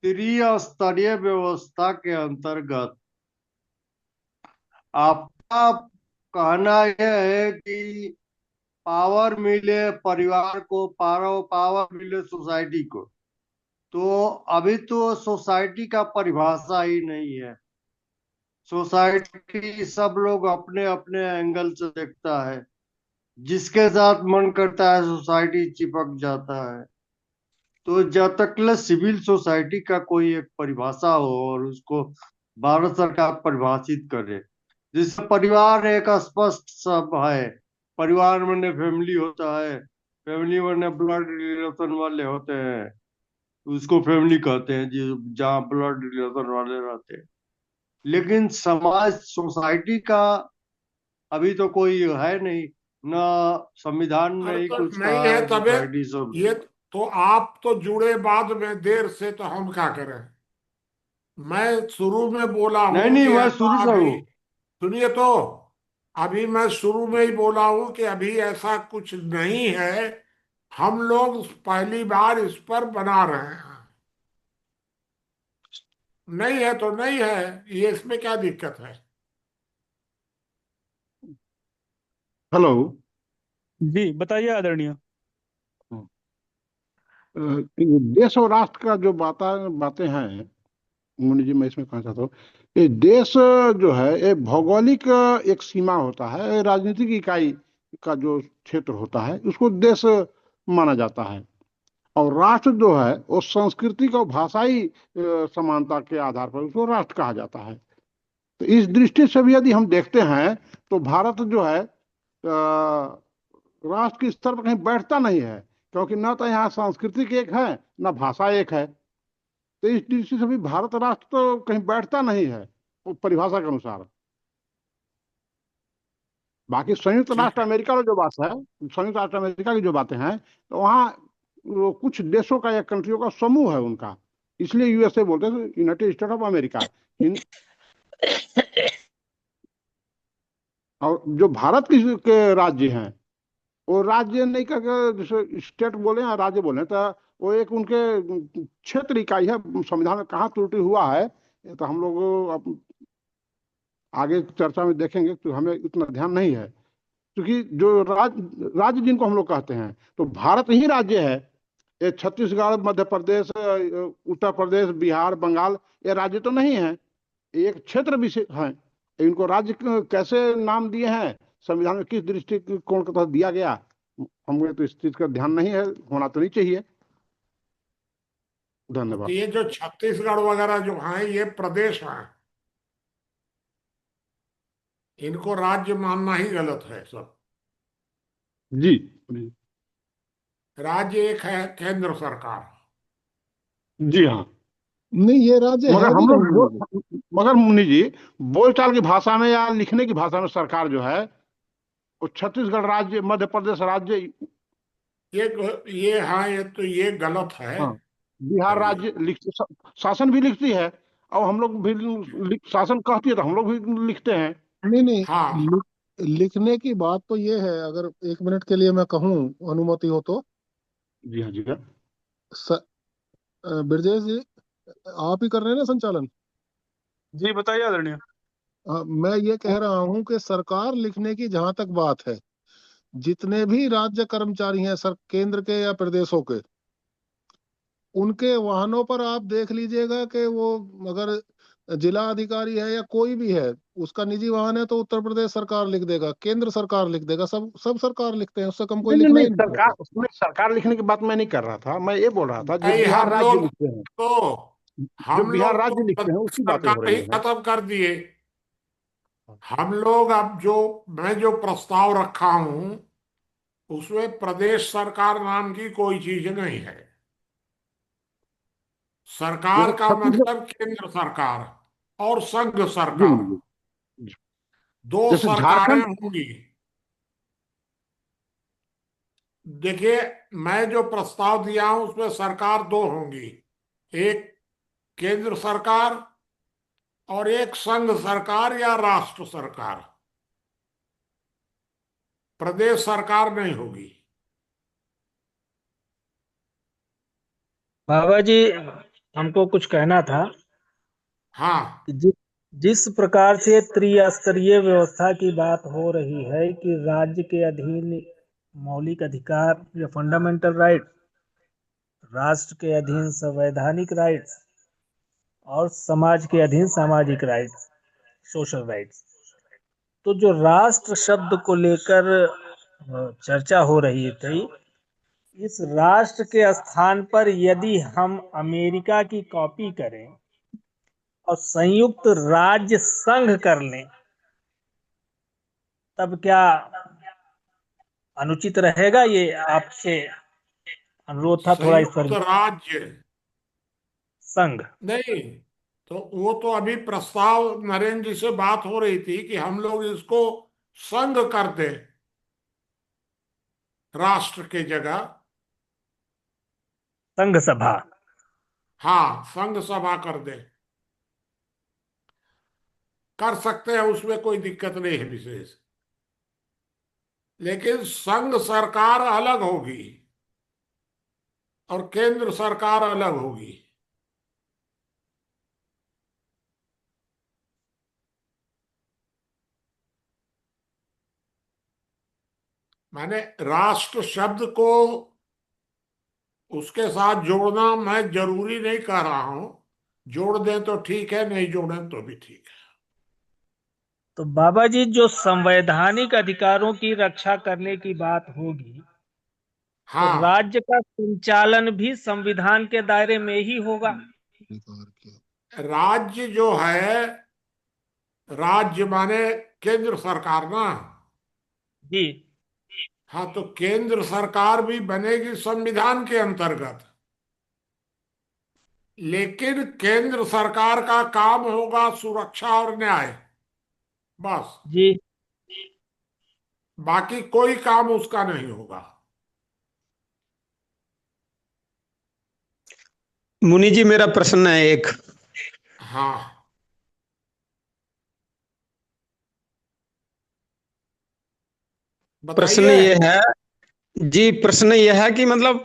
त्रिस्तरीय व्यवस्था के अंतर्गत आपका कहना यह है कि पावर मिले परिवार को, पावर मिले सोसाइटी को। तो अभी तो सोसाइटी का परिभाषा ही नहीं है। सोसाइटी सब लोग अपने अपने एंगल से देखता है, जिसके साथ मन करता है सोसाइटी चिपक जाता है। तो जब तक ले सिविल सोसाइटी का कोई एक परिभाषा हो और उसको भारत सरकार परिभाषित करे, जिससे परिवार एक स्पष्ट सब है। परिवार में फैमिली होता है, फैमिली में ब्लड रिलेशन वाले होते हैं, उसको फैमिली कहते हैं जी, जहाँ ब्लड रिलेशन वाले रहते हैं। लेकिन समाज सोसाइटी का अभी तो कोई है नहीं, ना संविधान में अरे ही तो कुछ नहीं कहा है है तबे। सोसाइटी सब। ये तो आप तो जुड़े बाद में देर से, तो हम क्या करें। मैं शुरू में बोला नहीं हूं नहीं, कि मैं ऐसा शुरू से अभी, हूँ। सुनिए तो। अभी मैं शुरू में ही बोला हूं कि अभी ऐसा कुछ नहीं है। हम लोग पहली बार इस पर बना रहे हैं। नहीं है तो नहीं है, ये इसमें क्या दिक्कत है। हेलो। जी बताइए आदरणीय। देश और राष्ट्र का जो बातें हैं मुनि जी, मैं इसमें कहना चाहता हूँ। ये देश जो है ये भौगोलिक एक सीमा होता है, राजनीतिक इकाई का जो क्षेत्र होता है उसको देश माना जाता है। और राष्ट्र जो है वो सांस्कृतिक और भाषाई समानता के आधार पर उसको राष्ट्र कहा जाता है। तो इस दृष्टि से भी यदि हम देखते हैं तो भारत जो है राष्ट्र के स्तर पर कहीं बैठता नहीं है, क्योंकि न तो यहाँ सांस्कृतिक एक है न भाषा एक है। तो इस दृष्टि से भी भारत राष्ट्र तो कहीं बैठता नहीं है वो परिभाषा के अनुसार। बाकी संयुक्त ठीक राष्ट्र है। अमेरिका में जो बात है, संयुक्त राष्ट्र अमेरिका की जो बातें हैं, तो वहाँ वो कुछ देशों का या कंट्रियों का समूह है उनका, इसलिए यूएसए बोलते हैं, यूनाइटेड स्टेट ऑफ अमेरिका। और जो भारत के राज्य हैं वो राज्य नहीं करके जैसे स्टेट बोले या राज्य बोले, तो वो एक उनके क्षेत्र इकाई है। संविधान में कहाँ त्रुटि हुआ है ये तो हम लोग आगे चर्चा में देखेंगे, तो हमें इतना ध्यान नहीं है। क्योंकि जो राज्य जिनको हम लोग कहते हैं, तो भारत ही राज्य है। ये छत्तीसगढ़, मध्य प्रदेश, उत्तर प्रदेश, बिहार, बंगाल, ये राज्य तो नहीं है, ये एक क्षेत्र विशेष है। इनको राज्य कैसे नाम दिए हैं, संविधान में किस दृष्टिकोण के तहत दिया गया, हमें तो इस चीज का ध्यान नहीं है, होना तो नहीं चाहिए। तो धन्यवाद। ये जो छत्तीसगढ़ वगैरह जो हैं ये प्रदेश हैं, इनको राज्य मानना ही गलत है सब। जी जी। राज्य एक है केंद्र सरकार। जी हाँ। नहीं, ये राज्य मगर है भी हम लोग नहीं मुझे। मगर मुनि जी, बोलचाल की भाषा में या लिखने की भाषा में सरकार जो है वो छत्तीसगढ़ राज्य, मध्य प्रदेश राज्य, ये हाँ, ये तो ये गलत है। हाँ, बिहार चलिए, राज्य शासन भी लिखती है, और हम लोग भी शासन कहती है तो हम लोग भी लिखते हैं। नहीं नहीं, हाँ लिखने की बात तो ये है, अगर 1 मिनट के लिए मैं कहूँ, अनुमति हो तो। जी हाँ, जी हाँ। ब्रजेश जी, आप ही कर रहे हैं ना संचालन? जी बताइए आदरणीय। मैं ये कह रहा हूँ कि सरकार लिखने की जहां तक बात है, जितने भी राज्य कर्मचारी हैं सर, केंद्र के या प्रदेशों के, उनके वाहनों पर आप देख लीजिएगा कि वो, अगर जिला अधिकारी है या कोई भी है, उसका निजी वाहन है तो उत्तर प्रदेश सरकार लिख देगा, केंद्र सरकार लिख देगा, सब सब सरकार लिखते हैं, उससे कम कोई नहीं नहीं लिखना नहीं, ही नहीं सरकार, चाहता। उसमें सरकार लिखने की बात मैं नहीं कर रहा था, मैं ये बोल रहा था जो भाई, बिहार हम राज्य लोग लिखते हैं, तो जो हम बिहार लोग तो राज्य लिखते हैं प्रदेश उसकी बातें हो सरकार रही ही हैं। खत्म कर दिए। हम लोग अब जो, मैं जो प्रस्ताव रखा हूं उसमें प्रदेश सरकार नाम की कोई चीज नहीं है। जैसे सरकार का छत्तीसगढ़, मतलब केंद्र सरकार और संघ जी सरकार, जी जी। दो जैसे सरकारें झारखंड, होंगी। देखिए, मैं जो प्रस्ताव दिया हूं उसमें सरकार दो होंगी, एक केंद्र सरकार और एक संघ सरकार या राष्ट्र सरकार। प्रदेश सरकार नहीं होगी। बाबा जी, हमको कुछ कहना था हाँ, कि जिस प्रकार से त्रिस्तरीय व्यवस्था की बात हो रही है कि राज्य के अधीन मौलिक अधिकार या फंडामेंटल राइट, राष्ट्र के अधीन संवैधानिक राइट्स और समाज के अधीन सामाजिक राइट्स, सोशल राइट्स, तो जो राष्ट्र शब्द को लेकर चर्चा हो रही थी, इस राष्ट्र के स्थान पर यदि हम अमेरिका की कॉपी करें और संयुक्त राज्य संघ कर लें, तब क्या अनुचित रहेगा? ये आपसे अनुरोध था थोड़ा इस पर। संयुक्त राज्य संघ। नहीं, तो वो तो अभी प्रस्ताव नरेंद्र जी से बात हो रही थी कि हम लोग इसको संघ कर दें, राष्ट्र के जगह। संघ सभा। हाँ, संघ सभा कर दें, कर सकते हैं, उसमें कोई दिक्कत नहीं है विशेष। लेकिन संघ सरकार अलग होगी और केंद्र सरकार अलग होगी। मैंने राष्ट्र शब्द को उसके साथ जोड़ना मैं जरूरी नहीं कह रहा हूं। जोड़ दें तो ठीक है, नहीं जोड़ें तो भी ठीक है। तो बाबा जी, जो संवैधानिक अधिकारों की रक्षा करने की बात होगी, तो हाँ, राज्य का संचालन भी संविधान के दायरे में ही होगा। राज्य जो है, राज्य माने केंद्र सरकार ना। जी। हाँ, तो केंद्र सरकार भी बनेगी संविधान के अंतर्गत, लेकिन केंद्र सरकार का काम होगा सुरक्षा और न्याय, बस। जी। बाकी कोई काम उसका नहीं होगा। मुनि जी, मेरा प्रश्न है एक। हाँ, प्रश्न बताइए। ये है, जी प्रश्न यह है कि मतलब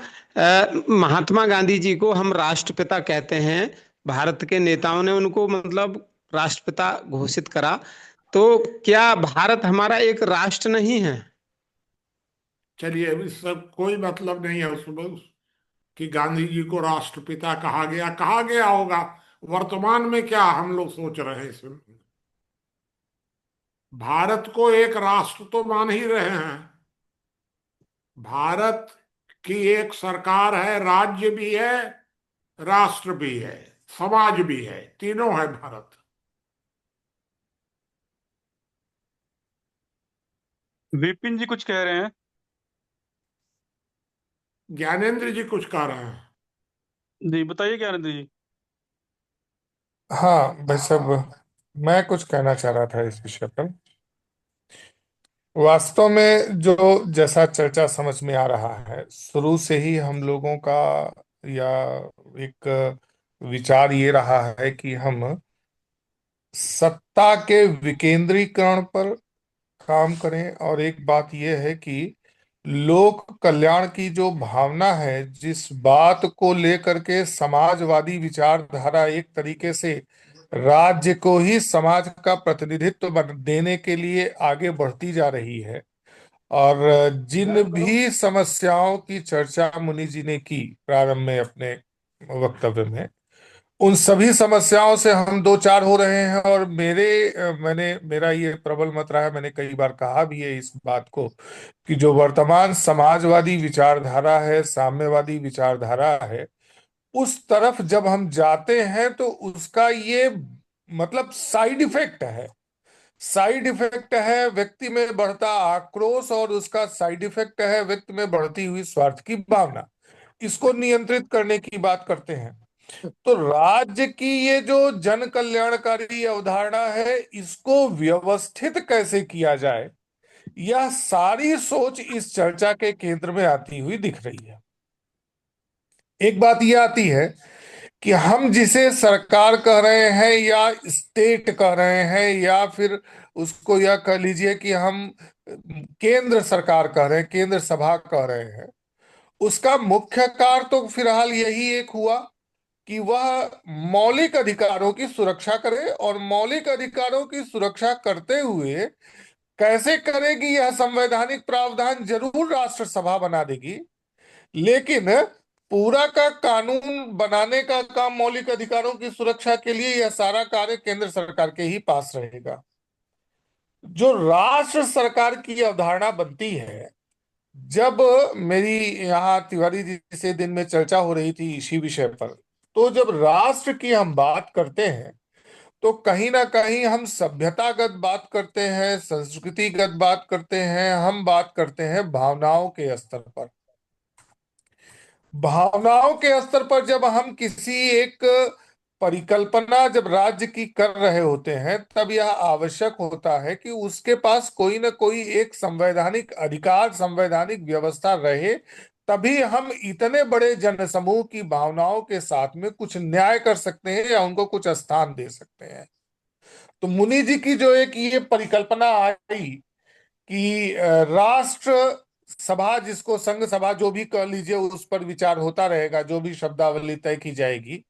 महात्मा गांधी जी को हम राष्ट्रपिता कहते हैं, भारत के नेताओं ने उनको मतलब राष्ट्रपिता घोषित करा, तो क्या भारत हमारा एक राष्ट्र नहीं है? चलिए, अभी सब कोई मतलब नहीं है उसमें, कि गांधी जी को राष्ट्रपिता कहा गया होगा। वर्तमान में क्या हम लोग सोच रहे हैं इसमें? भारत को एक राष्ट्र तो मान ही रहे हैं। भारत की एक सरकार है, राज्य भी है, राष्ट्र भी है, समाज भी है, तीनों है भारत। विपिन जी कुछ कह रहे हैं। ज्ञानेंद्र जी कुछ कह रहे हैं। जी बताइए ज्ञानेंद्र जी। हाँ भाई साहब, मैं कुछ कहना चाह रहा था इस विषय पर। वास्तव में जो जैसा चर्चा समझ में आ रहा है, शुरू से ही हम लोगों का या एक विचार ये रहा है कि हम सत्ता के विकेंद्रीकरण पर काम करें, और एक बात यह है कि लोक कल्याण की जो भावना है, जिस बात को लेकर के समाजवादी विचारधारा एक तरीके से राज्य को ही समाज का प्रतिनिधित्व देने के लिए आगे बढ़ती जा रही है, और जिन भी समस्याओं की चर्चा मुनि जी ने की प्रारंभ में अपने वक्तव्य में, उन सभी समस्याओं से हम दो चार हो रहे हैं। और मेरा ये प्रबल मत रहा है, मैंने कई बार कहा भी है इस बात को, कि जो वर्तमान समाजवादी विचारधारा है, साम्यवादी विचारधारा है, उस तरफ जब हम जाते हैं तो उसका ये मतलब साइड इफेक्ट है व्यक्ति में बढ़ता आक्रोश, और उसका साइड इफेक्ट है व्यक्ति में बढ़ती हुई स्वार्थ की भावना। इसको नियंत्रित करने की बात करते हैं। तो राज्य की ये जो जन कल्याणकारी अवधारणा है, इसको व्यवस्थित कैसे किया जाए, यह सारी सोच इस चर्चा के केंद्र में आती हुई दिख रही है। एक बात यह आती है कि हम जिसे सरकार कह रहे हैं या स्टेट कह रहे हैं, या फिर उसको यह कह लीजिए कि हम केंद्र सरकार कह रहे हैं, केंद्र सभा कह रहे हैं, उसका मुख्य कार्य तो फिलहाल यही एक हुआ कि वह मौलिक अधिकारों की सुरक्षा करे, और मौलिक अधिकारों की सुरक्षा करते हुए कैसे करेगी, यह संवैधानिक प्रावधान जरूर राष्ट्रसभा बना देगी, लेकिन पूरा का कानून बनाने का काम मौलिक अधिकारों की सुरक्षा के लिए, यह सारा कार्य केंद्र सरकार के ही पास रहेगा। जो राष्ट्र सरकार की अवधारणा बनती है, जब मेरी यहाँ तिवारी जी से दिन में चर्चा हो रही थी इसी विषय पर, तो जब राष्ट्र की हम बात करते हैं तो कहीं ना कहीं हम सभ्यतागत बात करते हैं, संस्कृतिगत बात करते हैं, हम बात करते हैं भावनाओं के स्तर पर। भावनाओं के स्तर पर जब हम किसी एक परिकल्पना जब राज्य की कर रहे होते हैं, तब यह आवश्यक होता है कि उसके पास कोई ना कोई एक संवैधानिक अधिकार, संवैधानिक व्यवस्था रहे, तभी हम इतने बड़े जनसमूह की भावनाओं के साथ में कुछ न्याय कर सकते हैं या उनको कुछ स्थान दे सकते हैं। तो मुनि जी की जो एक ये परिकल्पना आई कि राष्ट्र सभा, जिसको संघ सभा जो भी कह लीजिए, उस पर विचार होता रहेगा, जो भी शब्दावली तय की जाएगी,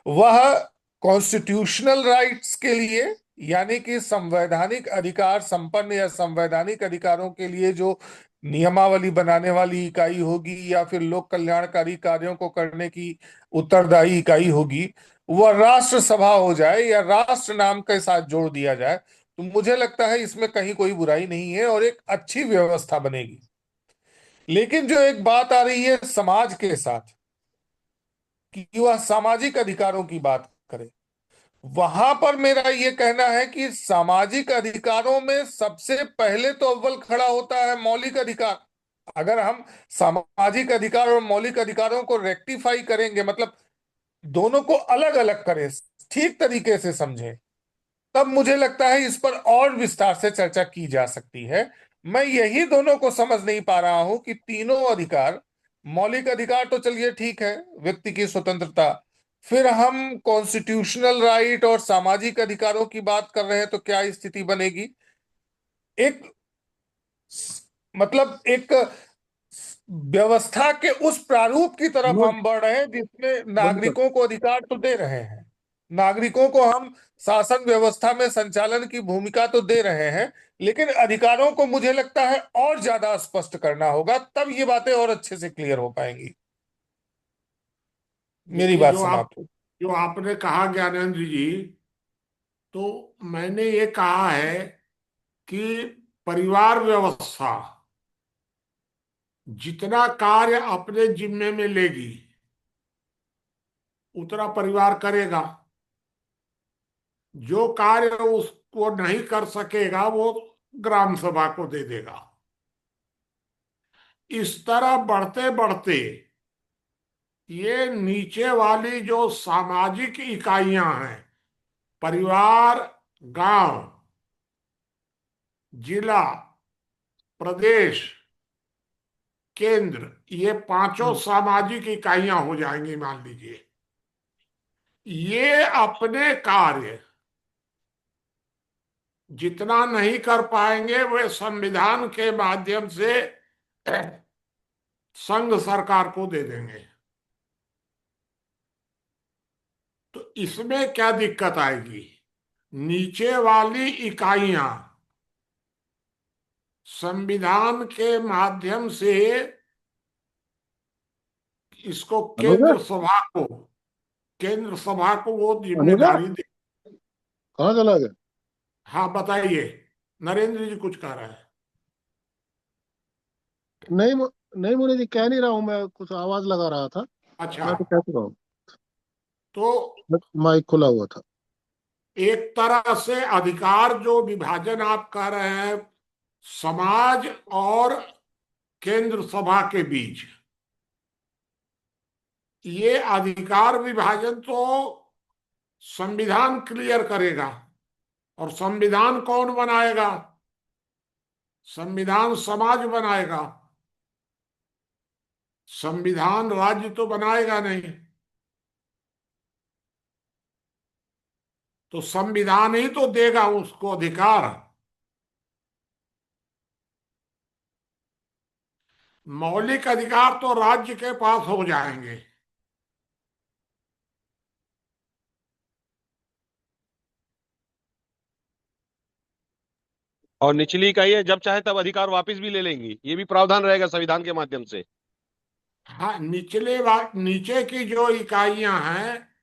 वह कॉन्स्टिट्यूशनल राइट्स के लिए, यानी कि संवैधानिक अधिकार संपन्न या संवैधानिक अधिकारों के लिए जो नियमावली बनाने वाली इकाई होगी, या फिर लोक कल्याणकारी कार्यों को करने की उत्तरदायी इकाई होगी, वह राष्ट्र सभा हो जाए या राष्ट्र नाम के साथ जोड़ दिया जाए, तो मुझे लगता है इसमें कहीं कोई बुराई नहीं है और एक अच्छी व्यवस्था बनेगी। लेकिन जो एक बात आ रही है समाज के साथ, कि वह सामाजिक अधिकारों की बात करे, वहां पर मेरा यह कहना है कि सामाजिक अधिकारों में सबसे पहले तो अव्वल खड़ा होता है मौलिक अधिकार। अगर हम सामाजिक अधिकार और मौलिक अधिकारों को रेक्टिफाई करेंगे, मतलब दोनों को अलग अलग करें, ठीक तरीके से समझें, तब मुझे लगता है इस पर और विस्तार से चर्चा की जा सकती है। मैं यही दोनों को समझ नहीं पा रहा हूं कि तीनों अधिकार, मौलिक अधिकार तो चलिए ठीक है, व्यक्ति की स्वतंत्रता, फिर हम कॉन्स्टिट्यूशनल राइट और सामाजिक अधिकारों की बात कर रहे हैं, तो क्या स्थिति बनेगी? एक मतलब एक व्यवस्था के उस प्रारूप की तरफ हम बढ़ रहे हैं जिसमें नागरिकों को अधिकार तो दे रहे हैं, नागरिकों को हम शासन व्यवस्था में संचालन की भूमिका तो दे रहे हैं, लेकिन अधिकारों को मुझे लगता है और ज्यादा स्पष्ट करना होगा, तब ये बातें और अच्छे से क्लियर हो पाएंगी। मेरी देखिए, बात समाप्त हो। जो आपने कहा ज्ञानेंद्र जी, तो मैंने ये कहा है कि परिवार व्यवस्था जितना कार्य अपने जिम्मे में लेगी उतना परिवार करेगा। जो कार्य उसको नहीं कर सकेगा वो ग्राम सभा को दे देगा। इस तरह बढ़ते बढ़ते ये नीचे वाली जो सामाजिक इकाइयां हैं, परिवार, गांव, जिला, प्रदेश, केंद्र, ये पांचों सामाजिक इकाइयां हो जाएंगी मान लीजिए। ये अपने कार्य जितना नहीं कर पाएंगे वे संविधान के माध्यम से संघ सरकार को दे देंगे। तो इसमें क्या दिक्कत आएगी? नीचे वाली इकाइयां संविधान के माध्यम से इसको अनुज, केंद्र सभा को वो अनुज जिम्मेदारी दे। कहाँ चला गया? हाँ बताइए, नरेंद्र जी कुछ कह रहे हैं। नहीं नहीं मुनि जी, कह नहीं रहा हूँ, मैं कुछ आवाज लगा रहा था। अच्छा, मैं तो कह चुका हूँ, तो माइक खुला हुआ था। एक तरह से अधिकार जो विभाजन आप कह रहे हैं समाज और केंद्र सभा के बीच, ये अधिकार विभाजन तो संविधान क्लियर करेगा। और संविधान कौन बनाएगा? संविधान समाज बनाएगा। संविधान राज्य तो बनाएगा नहीं। तो संविधान ही तो देगा उसको अधिकार। मौलिक अधिकार तो राज्य के पास हो जाएंगे। और निचली इकाइयां जब चाहे तब अधिकार वापस भी ले लेंगी, ये भी प्रावधान रहेगा संविधान के माध्यम से। हाँ, नीचे की जो इकाइयां हैं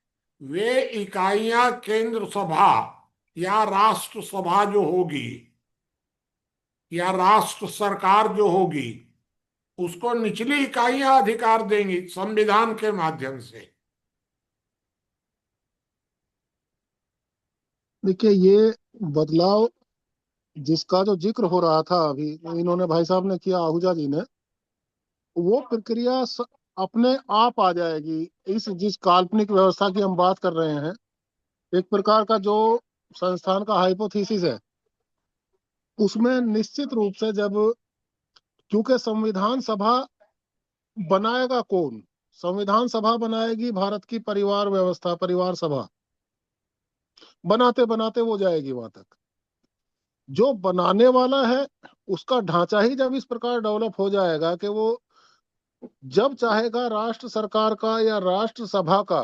वे इकाइयां केंद्र सभा या राष्ट्र सभा जो होगी या राष्ट्र सरकार जो होगी उसको निचली इकाइयां अधिकार देंगी संविधान के माध्यम से। देखिए, ये बदलाव जिसका जो जिक्र हो रहा था अभी, इन्होंने भाई साहब ने किया, आहूजा जी ने, वो प्रक्रिया अपने आप आ जाएगी। इस जिस काल्पनिक व्यवस्था की हम बात कर रहे हैं, एक प्रकार का जो संस्थान का हाइपोथेसिस है, उसमें निश्चित रूप से जब, क्योंकि संविधान सभा बनाएगा कौन? संविधान सभा बनाएगी भारत की परिवार व्यवस्था, परिवार सभा। बनाते बनाते वो जाएगी वहां तक। जो बनाने वाला है उसका ढांचा ही जब इस प्रकार डेवलप हो जाएगा कि वो जब चाहेगा राष्ट्र सरकार का या राष्ट्र सभा का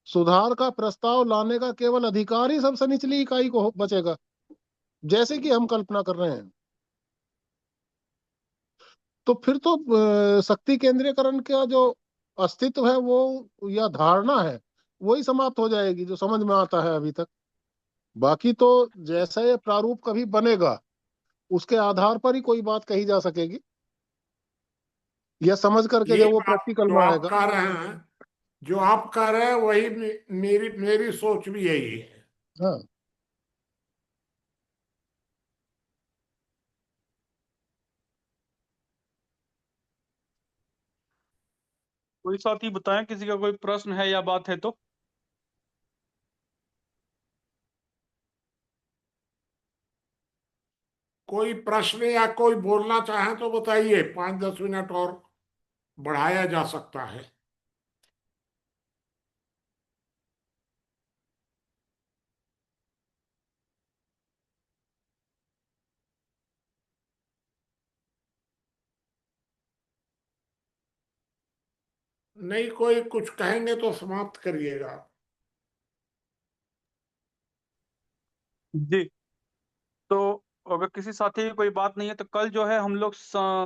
सुधार का प्रस्ताव लाने का केवल अधिकार ही सबसे निचली इकाई को बचेगा, जैसे कि हम कल्पना कर रहे हैं। तो फिर तो शक्ति केंद्रीकरण का जो अस्तित्व है वो, या धारणा है, वही समाप्त हो जाएगी जो समझ में आता है अभी तक। बाकी तो जैसा ये प्रारूप कभी बनेगा उसके आधार पर ही कोई बात कही जा सकेगी, या समझ करके ये जब वो बात प्रैक्टिकल जो में आप आएगा। कह रहे हैं, जो आप कह रहे हैं वही मेरी मेरी सोच भी यही है। हाँ, कोई साथी बताएं, किसी का कोई प्रश्न है या बात है तो। कोई प्रश्न या कोई बोलना चाहे तो बताइए, 5-10 मिनट और बढ़ाया जा सकता है। नहीं, कोई कुछ कहेंगे तो समाप्त करिएगा। जी, तो अगर किसी साथी की कोई बात नहीं है तो कल जो है हम लोग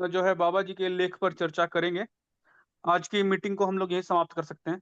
जो है बाबा जी के लेख पर चर्चा करेंगे। आज की मीटिंग को हम लोग यही समाप्त कर सकते हैं।